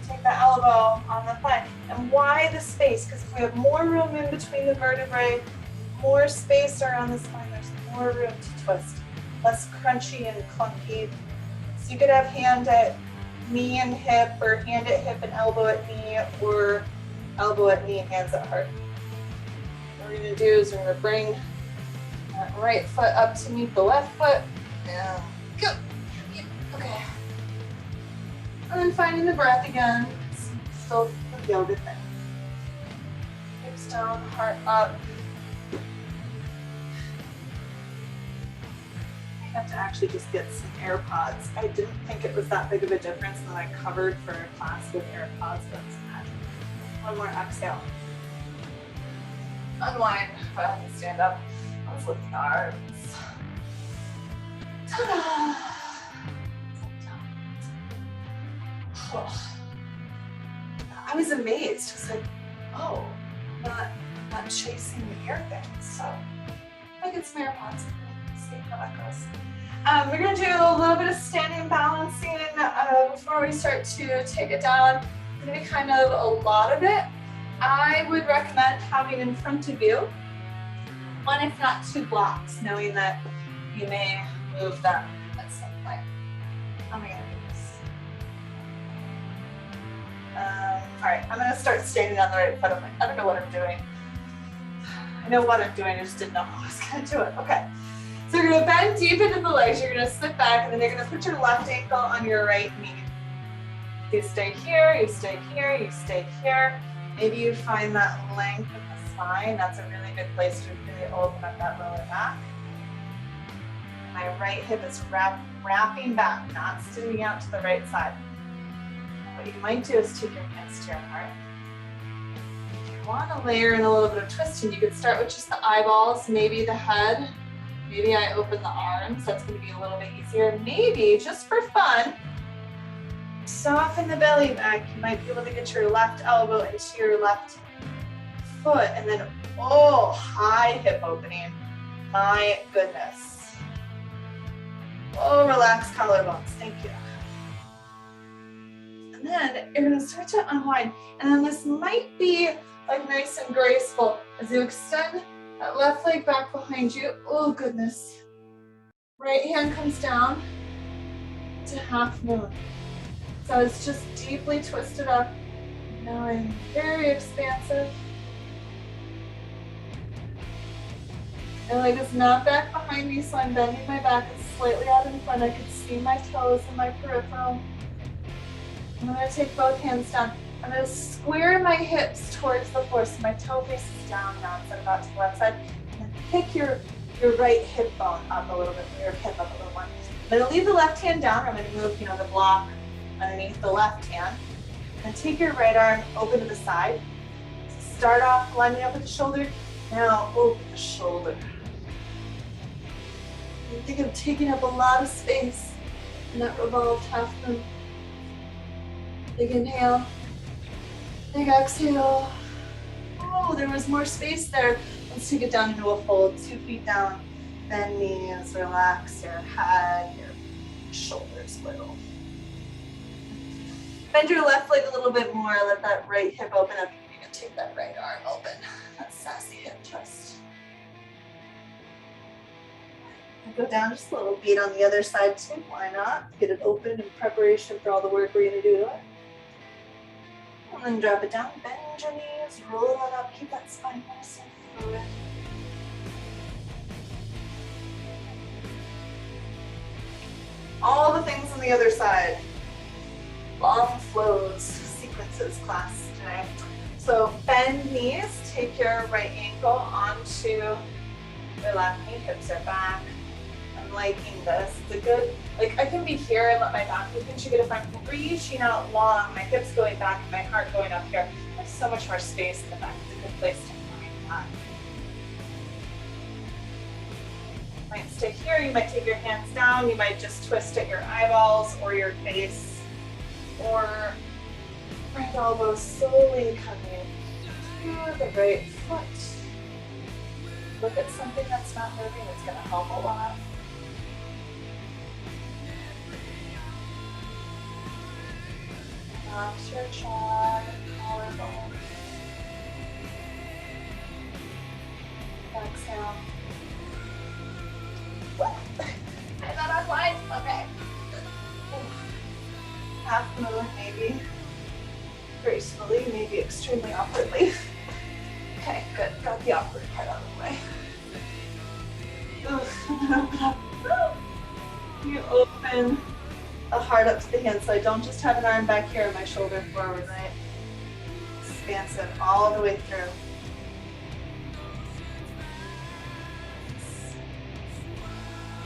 take the elbow on the thigh. And why the space? Because if we have more room in between the vertebrae, more space around the spine, there's more room to twist. Less crunchy and clunky. So you could have hand at knee and hip, or hand at hip and elbow at knee, or elbow at knee, hands at heart. What we're gonna do is we're gonna bring that right foot up to meet the left foot. And go. Okay. And then finding the breath again. Still the yoga thing. Hips down, heart up. I have to actually just get some AirPods. I didn't think it was that big of a difference that I covered for a class with AirPods, but it's magic. One more exhale. Unwind. Stand up. Let's lift the arms. Ta-da! Oh. I was amazed. I was like, oh, not chasing the air thing. So I get some AirPods. See how that goes. We're gonna do a little bit of standing balancing before we start to take it down. It's gonna be kind of a lot of it. I would recommend having in front of you one, if not two blocks, knowing that you may move them at some point. How am I gonna do this? All right, I'm gonna start standing on the right foot. I don't know what I'm doing. I know what I'm doing, I just didn't know how I was gonna do it. Okay, so you're gonna bend deep into the legs, you're gonna sit back, and then you're gonna put your left ankle on your right knee. You stay here, you stay here, you stay here. Maybe you find that length of the spine. That's a really good place to really open up that lower back. My right hip is wrapping back, not sticking out to the right side. What you might do is take your hands to your heart. If you want to layer in a little bit of twisting, you could start with just the eyeballs, maybe the head. Maybe I open the arms. That's going to be a little bit easier. Maybe, just for fun, soften the belly back. You might be able to get your left elbow into your left foot, and then, oh, high hip opening. My goodness. Oh, relax collarbones. Thank you. And then you're going to start to unwind. And then this might be like nice and graceful as you extend that left leg back behind you. Oh, goodness. Right hand comes down to half moon. So it's just deeply twisted up. Now I'm very expansive. My leg is not back behind me, so I'm bending my back. It's slightly out in front. I can see my toes and my peripheral. I'm going to take both hands down. I'm going to square my hips towards the floor, so my toe faces down now instead of out to the left side. And then pick your right hip bone up a little bit, your hip up a little more. I'm going to leave the left hand down. I'm going to move, the block underneath the left hand. And take your right arm open to the side. Start off lining up with the shoulder. Now open the shoulder. I think I'm taking up a lot of space in that revolved half moon. Big inhale, big exhale. Oh, there was more space there. Let's take it down into a fold, 2 feet down. Bend knees, relax your head, your shoulders a little. Bend your left leg a little bit more, let that right hip open up. You can take that right arm open. That sassy hip twist. Go down just a little beat on the other side too. Why not? Get it open in preparation for all the work we're going to do to it. And then drop it down. Bend your knees, roll it up, keep that spine nice and fluid. All the things on the other side. Long flows, sequences class today. So bend knees, take your right ankle onto your left knee, hips are back. I'm liking this. It's a good, I can be here and let my back be pinching, but if I'm reaching out long, my hips going back and my heart going up here, there's so much more space in the back. It's a good place to find that. You might stay here, you might take your hands down, you might just twist at your eyeballs or your face, or right elbow slowly coming The right foot. Look at something that's not moving. It's going to help a lot. Relax your jaw and collarbone. Exhale. I got on line. Okay. Half moon, maybe. Gracefully, maybe extremely awkwardly. Okay, good. Got the awkward part out of the way. You open the heart up to the hand, so I don't just have an arm back here and my shoulder forward, right? Expansive all the way through.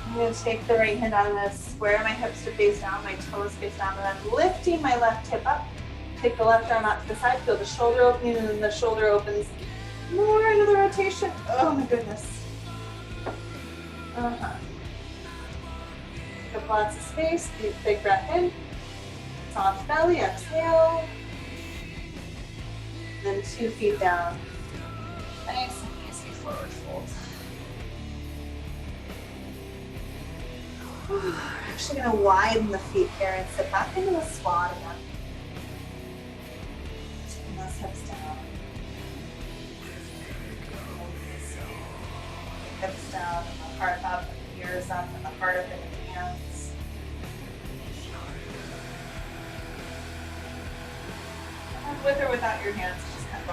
I'm going to take the right hand out of this, square my hips to face down, my toes face down, and I'm lifting my left hip up. Take the left arm out to the side, feel the shoulder opening, and then the shoulder opens more into the rotation. Oh my goodness. Take up lots of space, deep big breath in, soft belly, exhale. Then 2 feet down. Nice and easy forward fold. We're actually going to widen the feet here and sit back into the swan again. Taking those hips down. Hips down and the heart up and the ears up and the heart up into the hands. And with or without your hands, just kind of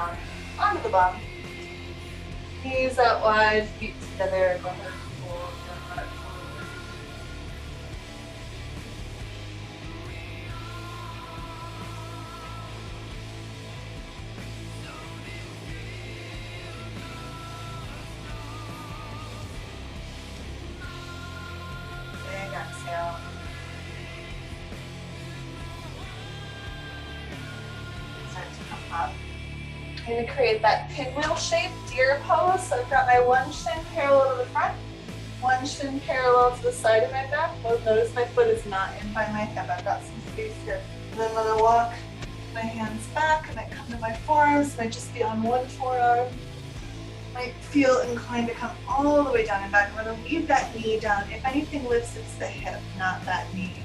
onto the bum. Knees out wide, feet together. Go ahead and pull your heart forward. Big exhale. Start to come up. I'm going to create that pinwheel shape, deer pose. So I've got my one shin parallel to the front, one shin parallel to the side of my back. Notice my foot is not in by my hip. I've got some space here. And then I'm going to walk my hands back and I come to my forearms. And I just be on one forearm. I feel inclined to come all the way down and back. I'm going to leave that knee down. If anything lifts, it's the hip, not that knee.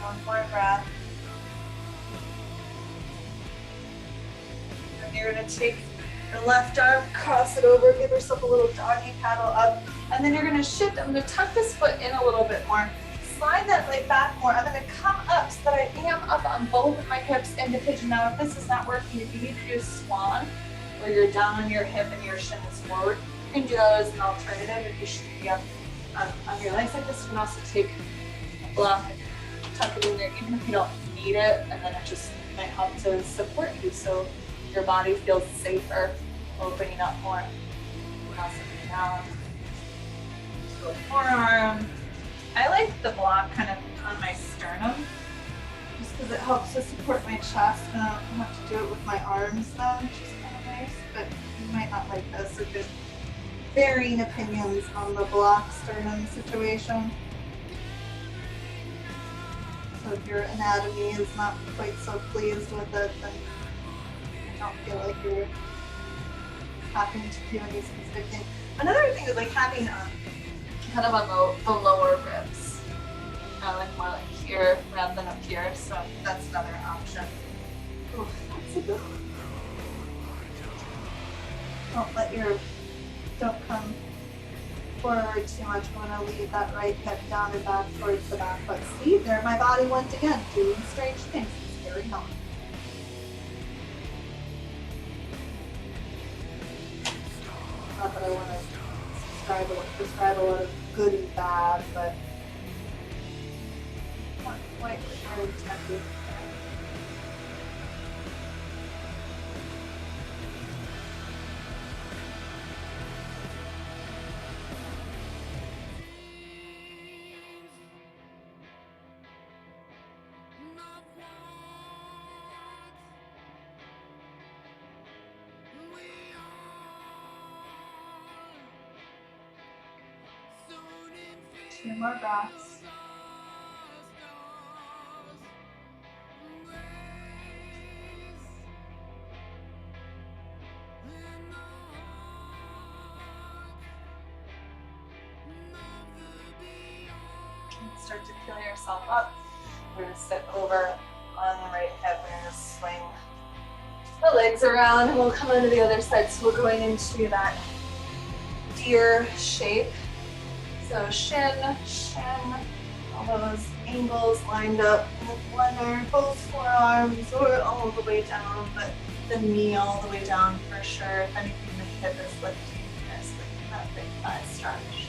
One more breath. And you're going to take your left arm, cross it over, give yourself a little doggy paddle up, and then you're going to shift. I'm going to tuck this foot in a little bit more. Slide that leg back more. I'm going to come up so that I am up on both of my hips into pigeon. Now, if this is not working, if you need to do swan, where you're down on your hip and your shin is forward, you can do that as an alternative. If you should be up on your legs like this, you can also take a block, tuck it in there, even if you don't need it, and then it just might help to support you so your body feels safer, opening up more. Also down to a forearm. I like the block kind of on my sternum, just because it helps to support my chest, and I don't have to do it with my arms though, which is kind of nice, but you might not like this. So there's varying opinions on the block sternum situation. So if your anatomy is not quite so pleased with it, then I don't feel like you're having to do any specific thing. Another thing is like having kind of on the lower ribs, like more like here rather than up here. So that's another option. Oh, that's a good one. Don't come forward too much. I want to leave that right hip down and back towards the back foot. See, there my body once again doing strange things. It's very healthy. Not that I want to describe a lot of good and bad, but not quite what you're intended. 2 more breaths. And start to peel yourself up. We're going to sit over on the right hip. We're going to swing the legs around and we'll come onto the other side. So we're going into that deer shape. So shin, all those angles lined up with one arm, both forearms, or all the way down, but the knee all the way down for sure. If anything, the hip is lifting here, so lifting that big thigh stretch.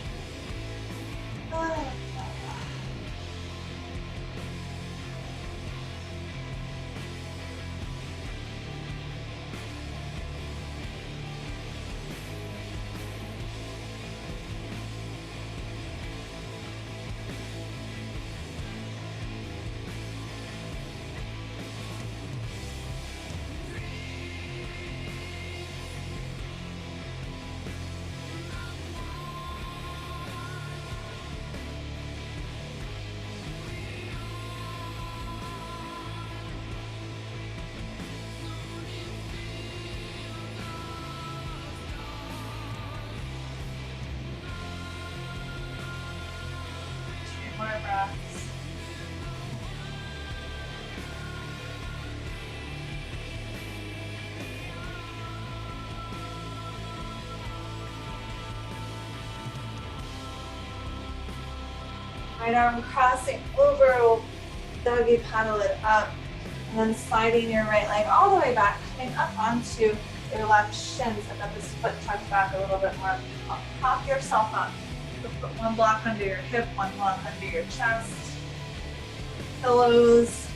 More breaths. Right arm crossing over, doggy paddle it up, and then sliding your right leg all the way back, coming up onto your left shin. So let this foot tucked back a little bit more. Pop yourself up. Put one block under your hip, one block under your chest. Pillows,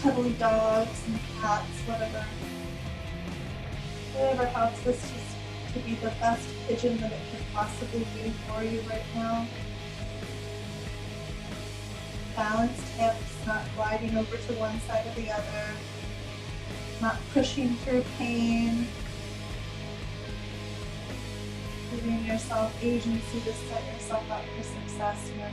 cuddly dogs and cats, whatever. Whatever helps this to be the best pigeon that it could possibly be for you right now. Balanced hips, not gliding over to one side or the other. Not pushing through pain. Giving yourself agency to set yourself up for success here.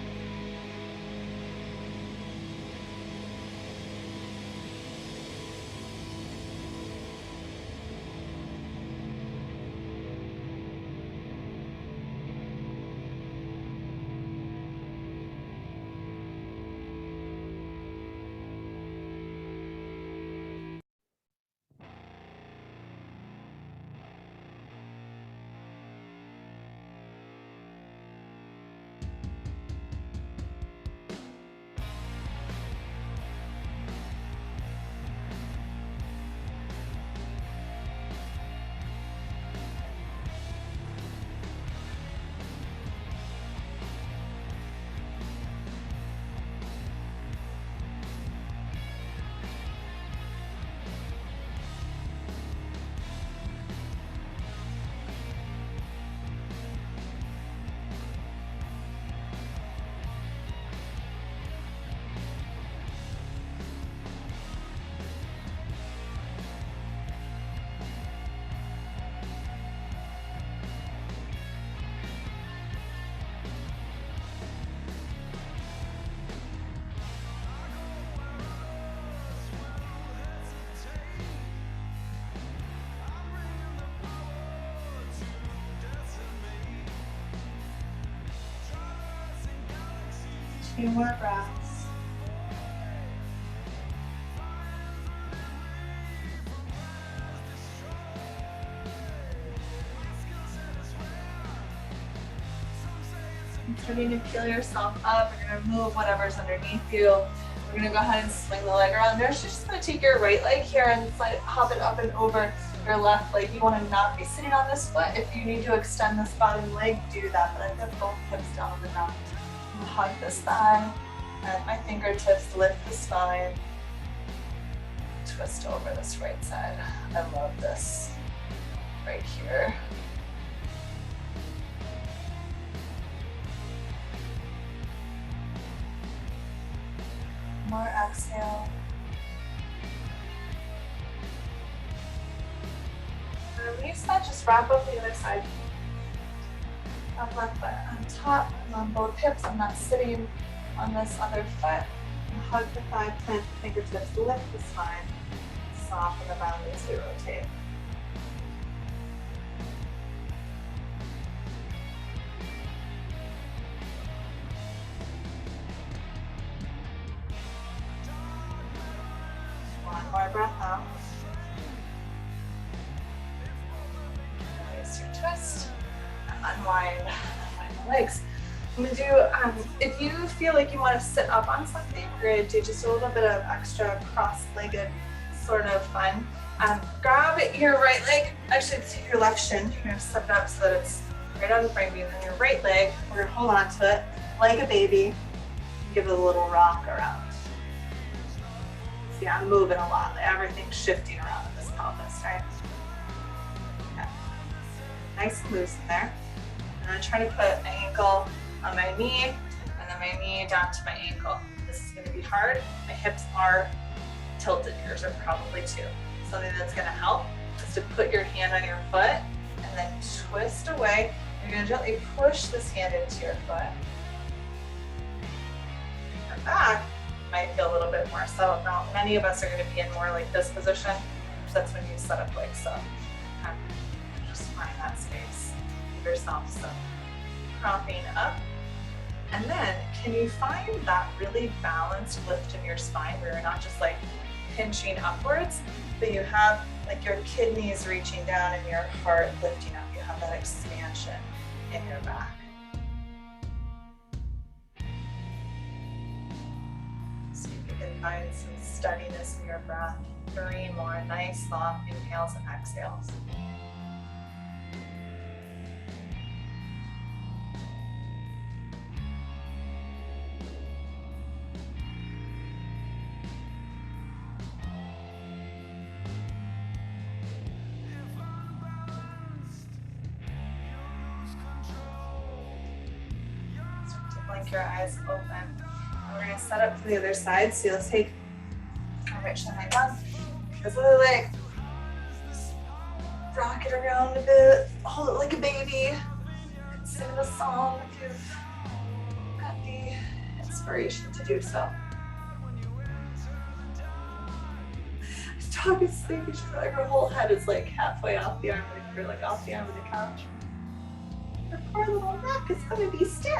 Few more breaths. And starting to peel yourself up. You're going to move whatever's underneath you. We're going to go ahead and swing the leg around there. So you're just going to take your right leg here and slide it, hop it up and over your left leg. You want to not be sitting on this foot. If you need to extend this bottom leg, do that. But I've got both hips down on the ground. Hug this thigh, and my fingertips lift the spine. Twist over this right side. I love this right here. More exhale. Release that, just wrap up the other side. Left foot on top, and on both hips. I'm not sitting on this other foot. And hug the thigh, plant the fingertips, lift the spine. Soften the belly as we rotate. One more breath out. Release your twist. Unwind the legs. I'm going to do, if you feel like you want to sit up on something, we're going to do just a little bit of extra cross-legged sort of fun. Grab your right leg, actually it's your left shin. You're going to set it up so that it's right on the frame beam. And your right leg, we're going to hold on to it like a baby. Give it a little rock around. See, I'm moving a lot. Everything's shifting around in this pelvis, right? Yeah. Nice and loose in there. And I'm trying to put my ankle on my knee and then my knee down to my ankle. This is going to be hard. My hips are tilted. Yours are probably too. Something that's going to help is to put your hand on your foot and then twist away. You're going to gently push this hand into your foot. Your back might feel a little bit more settled. Now, many of us are going to be in more like this position. So that's when you set up like so. Just find that space. Give yourself some propping up. And then, can you find that really balanced lift in your spine where you're not just like pinching upwards, but you have like your kidneys reaching down and your heart lifting up. You have that expansion in your back. See if you can find some steadiness in your breath. 3 more nice long inhales and exhales. Blink your eyes open. And we're going to set up for the other side. So let's take our right shin leg down. This other leg. Rock it around a bit. Hold it like a baby. Sing a song if you've got the inspiration to do so. Dog is sleepy. She's like, her whole head is like halfway off the arm, or like off the arm of the couch. Her poor little neck is going to be stiff.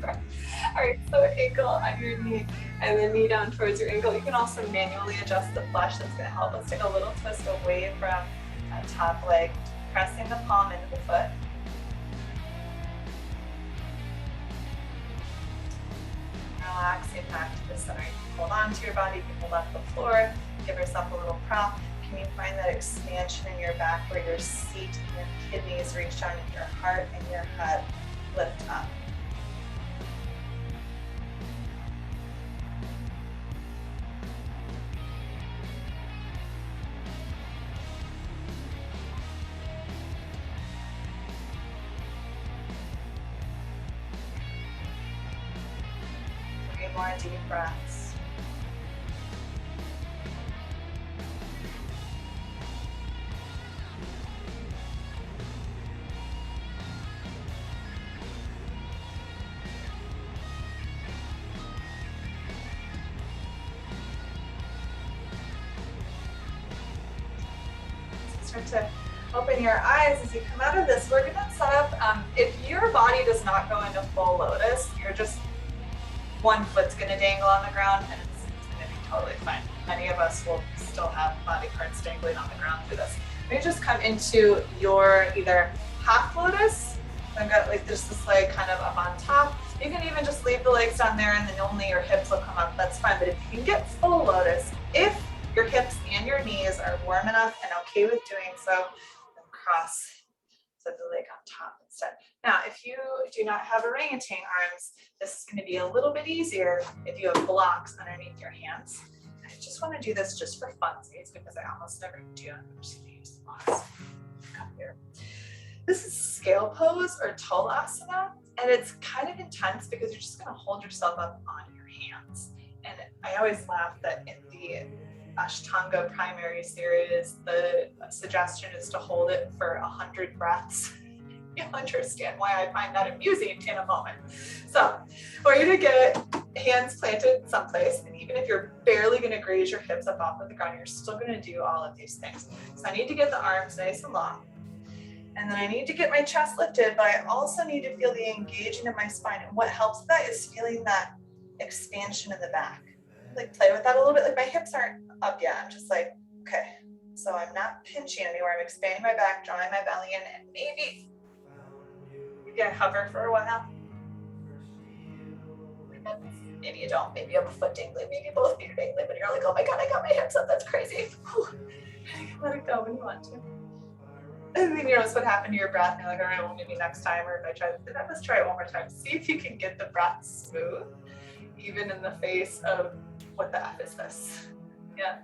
All right, so ankle on your knee and then knee down towards your ankle. You can also manually adjust the flesh. That's going to help us take a little twist away from that top leg, pressing the palm into the foot. Relaxing back to the center. You can hold on to your body, you can hold on to the floor, give yourself a little prop. Can you find that expansion in your back where your seat and your kidneys reach down and your heart and your head lift up? More deep breaths. Start to open your eyes as you come out of this. We're going to set up, if your body does not go into full lotus, you're just one foot's going to dangle on the ground and it's going to be totally fine. Many of us will still have body parts dangling on the ground through this. You just come into your either half lotus, I've got like just this leg kind of up on top. You can even just leave the legs down there and then only your hips will come up, that's fine. But if you can get full lotus, if your hips and your knees are warm enough and okay with doing so, then cross the leg on top instead. Now, if you do not have orangutan arms, this is going to be a little bit easier if you have blocks underneath your hands. I just want to do this just for funsies because I almost never do. I'm just going to use the blocks. Come here. This is scale pose or talasana, and it's kind of intense because you're just going to hold yourself up on your hands. And I always laugh that in the Ashtanga primary series, the suggestion is to hold it for 100 breaths. You'll understand why I find that amusing in a moment. So I want you to get hands planted someplace, and even if you're barely going to graze your hips up off of the ground, you're still going to do all of these things. So I need to get the arms nice and long, and then I need to get my chest lifted, but I also need to feel the engaging of my spine. And what helps with that is feeling that expansion in the back. Like play with that a little bit. Like my hips aren't up yet. I'm just like, okay. So I'm not pinching anywhere. I'm expanding my back, drawing my belly in, and maybe I hover for a while. Maybe you don't. Maybe you have a foot dangling. Maybe both feet are dangling, but you're like, oh my God, I got my hips up. That's crazy. Let it go when you want to. And then you notice what happened to your breath. And you're like, all right, well, maybe next time, or if I try, let's try it one more time. See if you can get the breath smooth, even in the face of what the F is this? Yeah,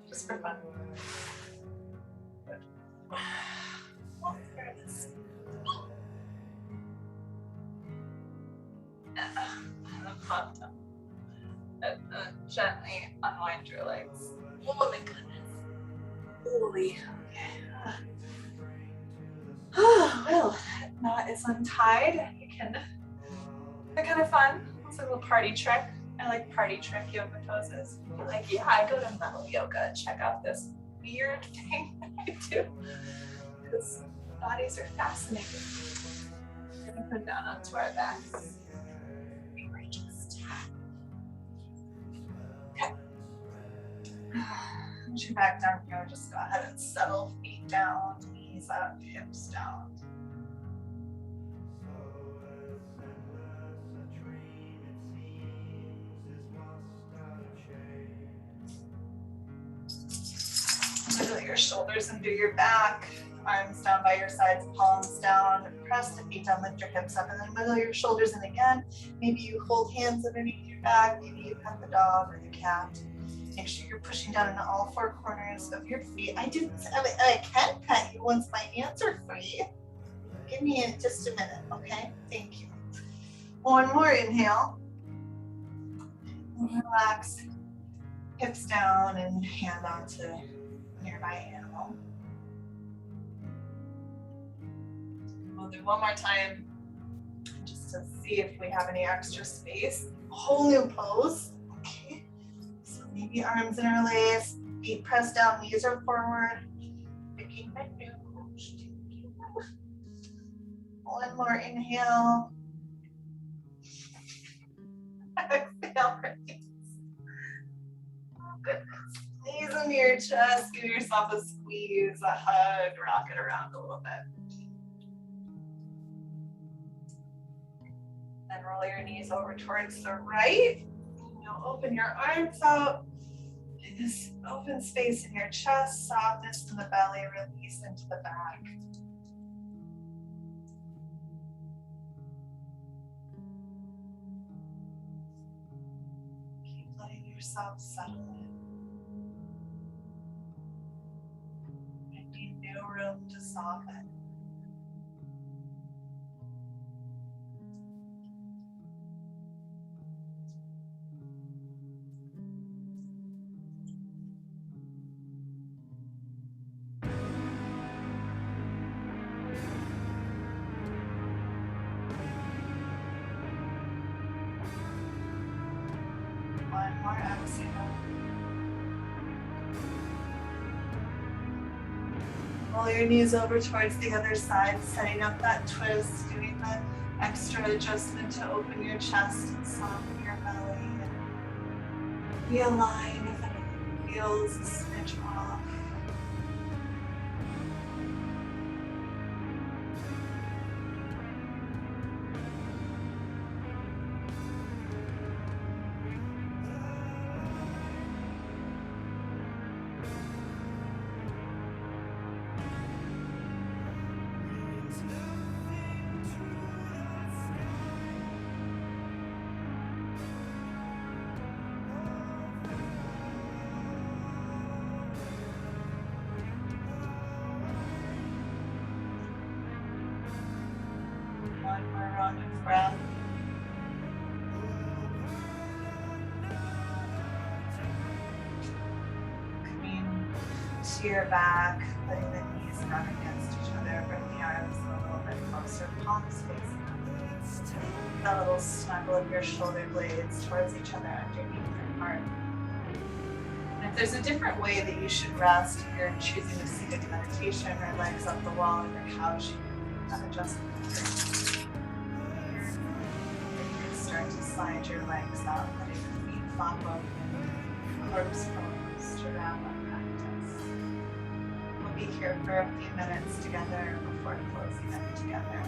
just for fun. Good. Well, here it is. Gently unwind your legs. Oh my goodness. Holy. Okay. Well, knot is untied. You can, they're kind of fun. It's a little party trick. I like party trick yoga poses. You're like, yeah, I go to metal yoga and check out this weird thing that I do. Because bodies are fascinating. We're going to put down onto our backs. Okay. Once you're back down here, just go ahead and settle feet down, knees up, hips down. Wiggle your shoulders into your back, arms down by your sides, palms down, press the feet down, lift your hips up, and then wiggle your shoulders in again. Maybe you hold hands underneath your back, maybe you pet the dog or the cat. Make sure you're pushing down into all four corners of your feet. I can pet you once my hands are free. Give me just a minute, okay? Thank you. One more inhale. Relax, hips down and hand onto nearby animal. We'll do one more time just to see if we have any extra space. Whole new pose. Okay. So maybe arms interlaced, feet pressed down, knees are forward. Picking my nose. One more inhale. Exhale, release. Oh, goodness. Knees into your chest, give yourself a squeeze, a hug, rock it around a little bit. Then roll your knees over towards the right. Now open your arms out. In this open space in your chest, softness in the belly, release into the back. Keep letting yourself settle in. Finding new room to soften. One more exhale. Roll your knees over towards the other side, setting up that twist, doing the extra adjustment to open your chest and soften your belly. Realign if anything feels a smidge off. One more round of breath. Coming to your back, putting the knees down against each other, bring the arms a little bit closer palms facing up. That little snuggle of your shoulder blades towards each other underneath your heart. And if there's a different way that you should rest, if you're choosing a seated meditation or legs up the wall on your couch, you can adjust the here. You can start to slide your legs up, letting your feet flop open, corpse pose to wrap up practice. We'll be here for a few minutes together before closing it together.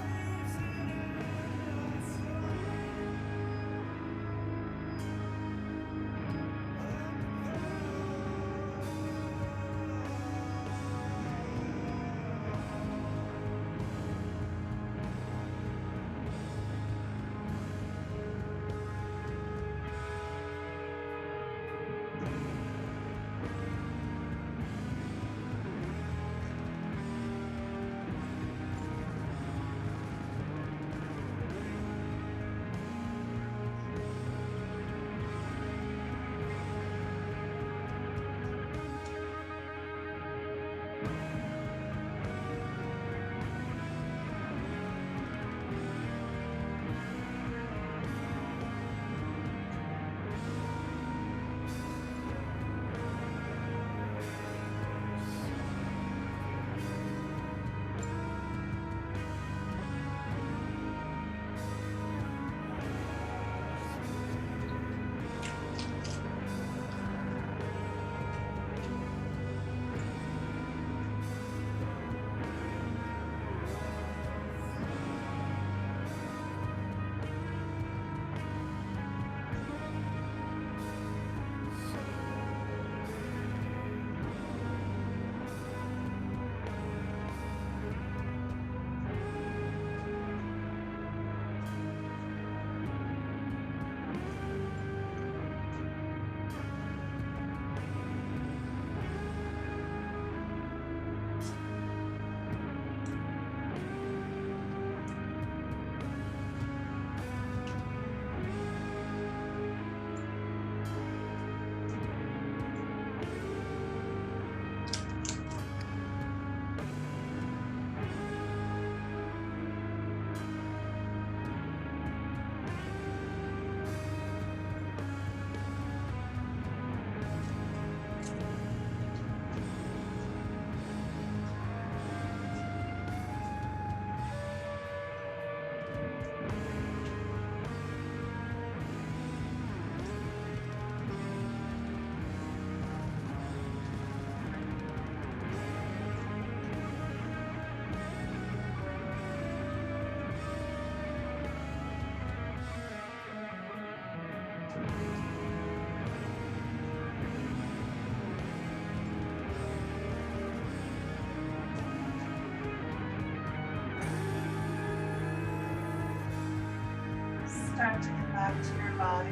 Start to connect to your body.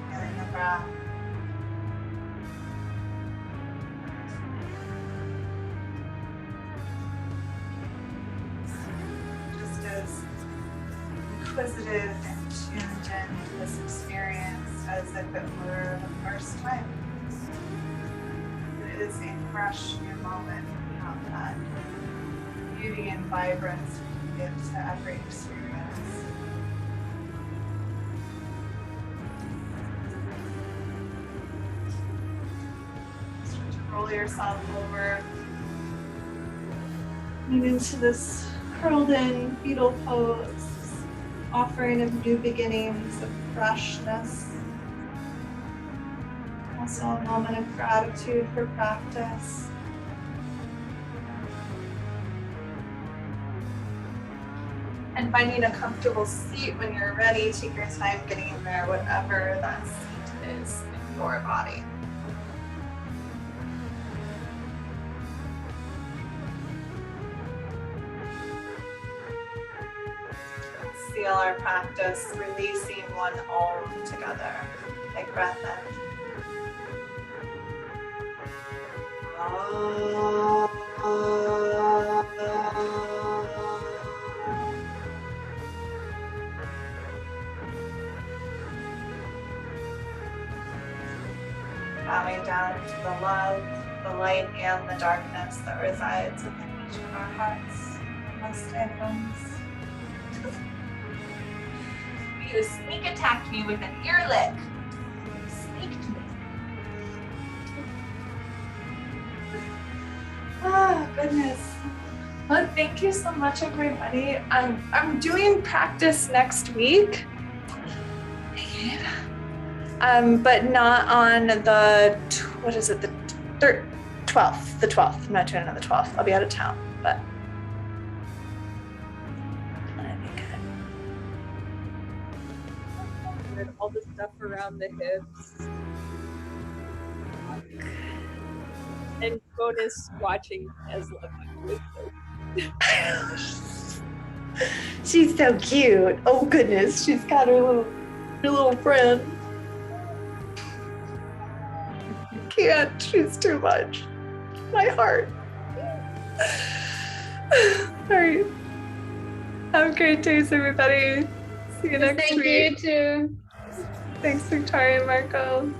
Feeling the breath. Just as inquisitive and tuned into this experience as if it were the first time. It is a fresh new moment. You have that beauty and vibrance you give to every experience. Start to roll yourself over. Move into this curled in fetal pose, offering of new beginnings, of freshness. Also a moment of gratitude for practice. And finding a comfortable seat when you're ready. Take your time getting in there, whatever that seat is in your body. Seal our practice, releasing one Om together. Take breath in. Bowing down to the love, the light, and the darkness that resides within each of our hearts must stand bones. You sneak attacked me with an ear lick. You sneaked me. Oh, goodness. Well, thank you so much, everybody. I'm doing practice next week. But not on the, what is it, the 12th, the 12th. I'm not doing it on the 12th. I'll be out of town, but I think And all the stuff around the hips. And bonus watching as she's so cute. Oh goodness, she's got her little friend. Can't, she's too much. My heart. All right. Have a great day, everybody. See you next week. Thank you too. Thanks, Victoria and Marco.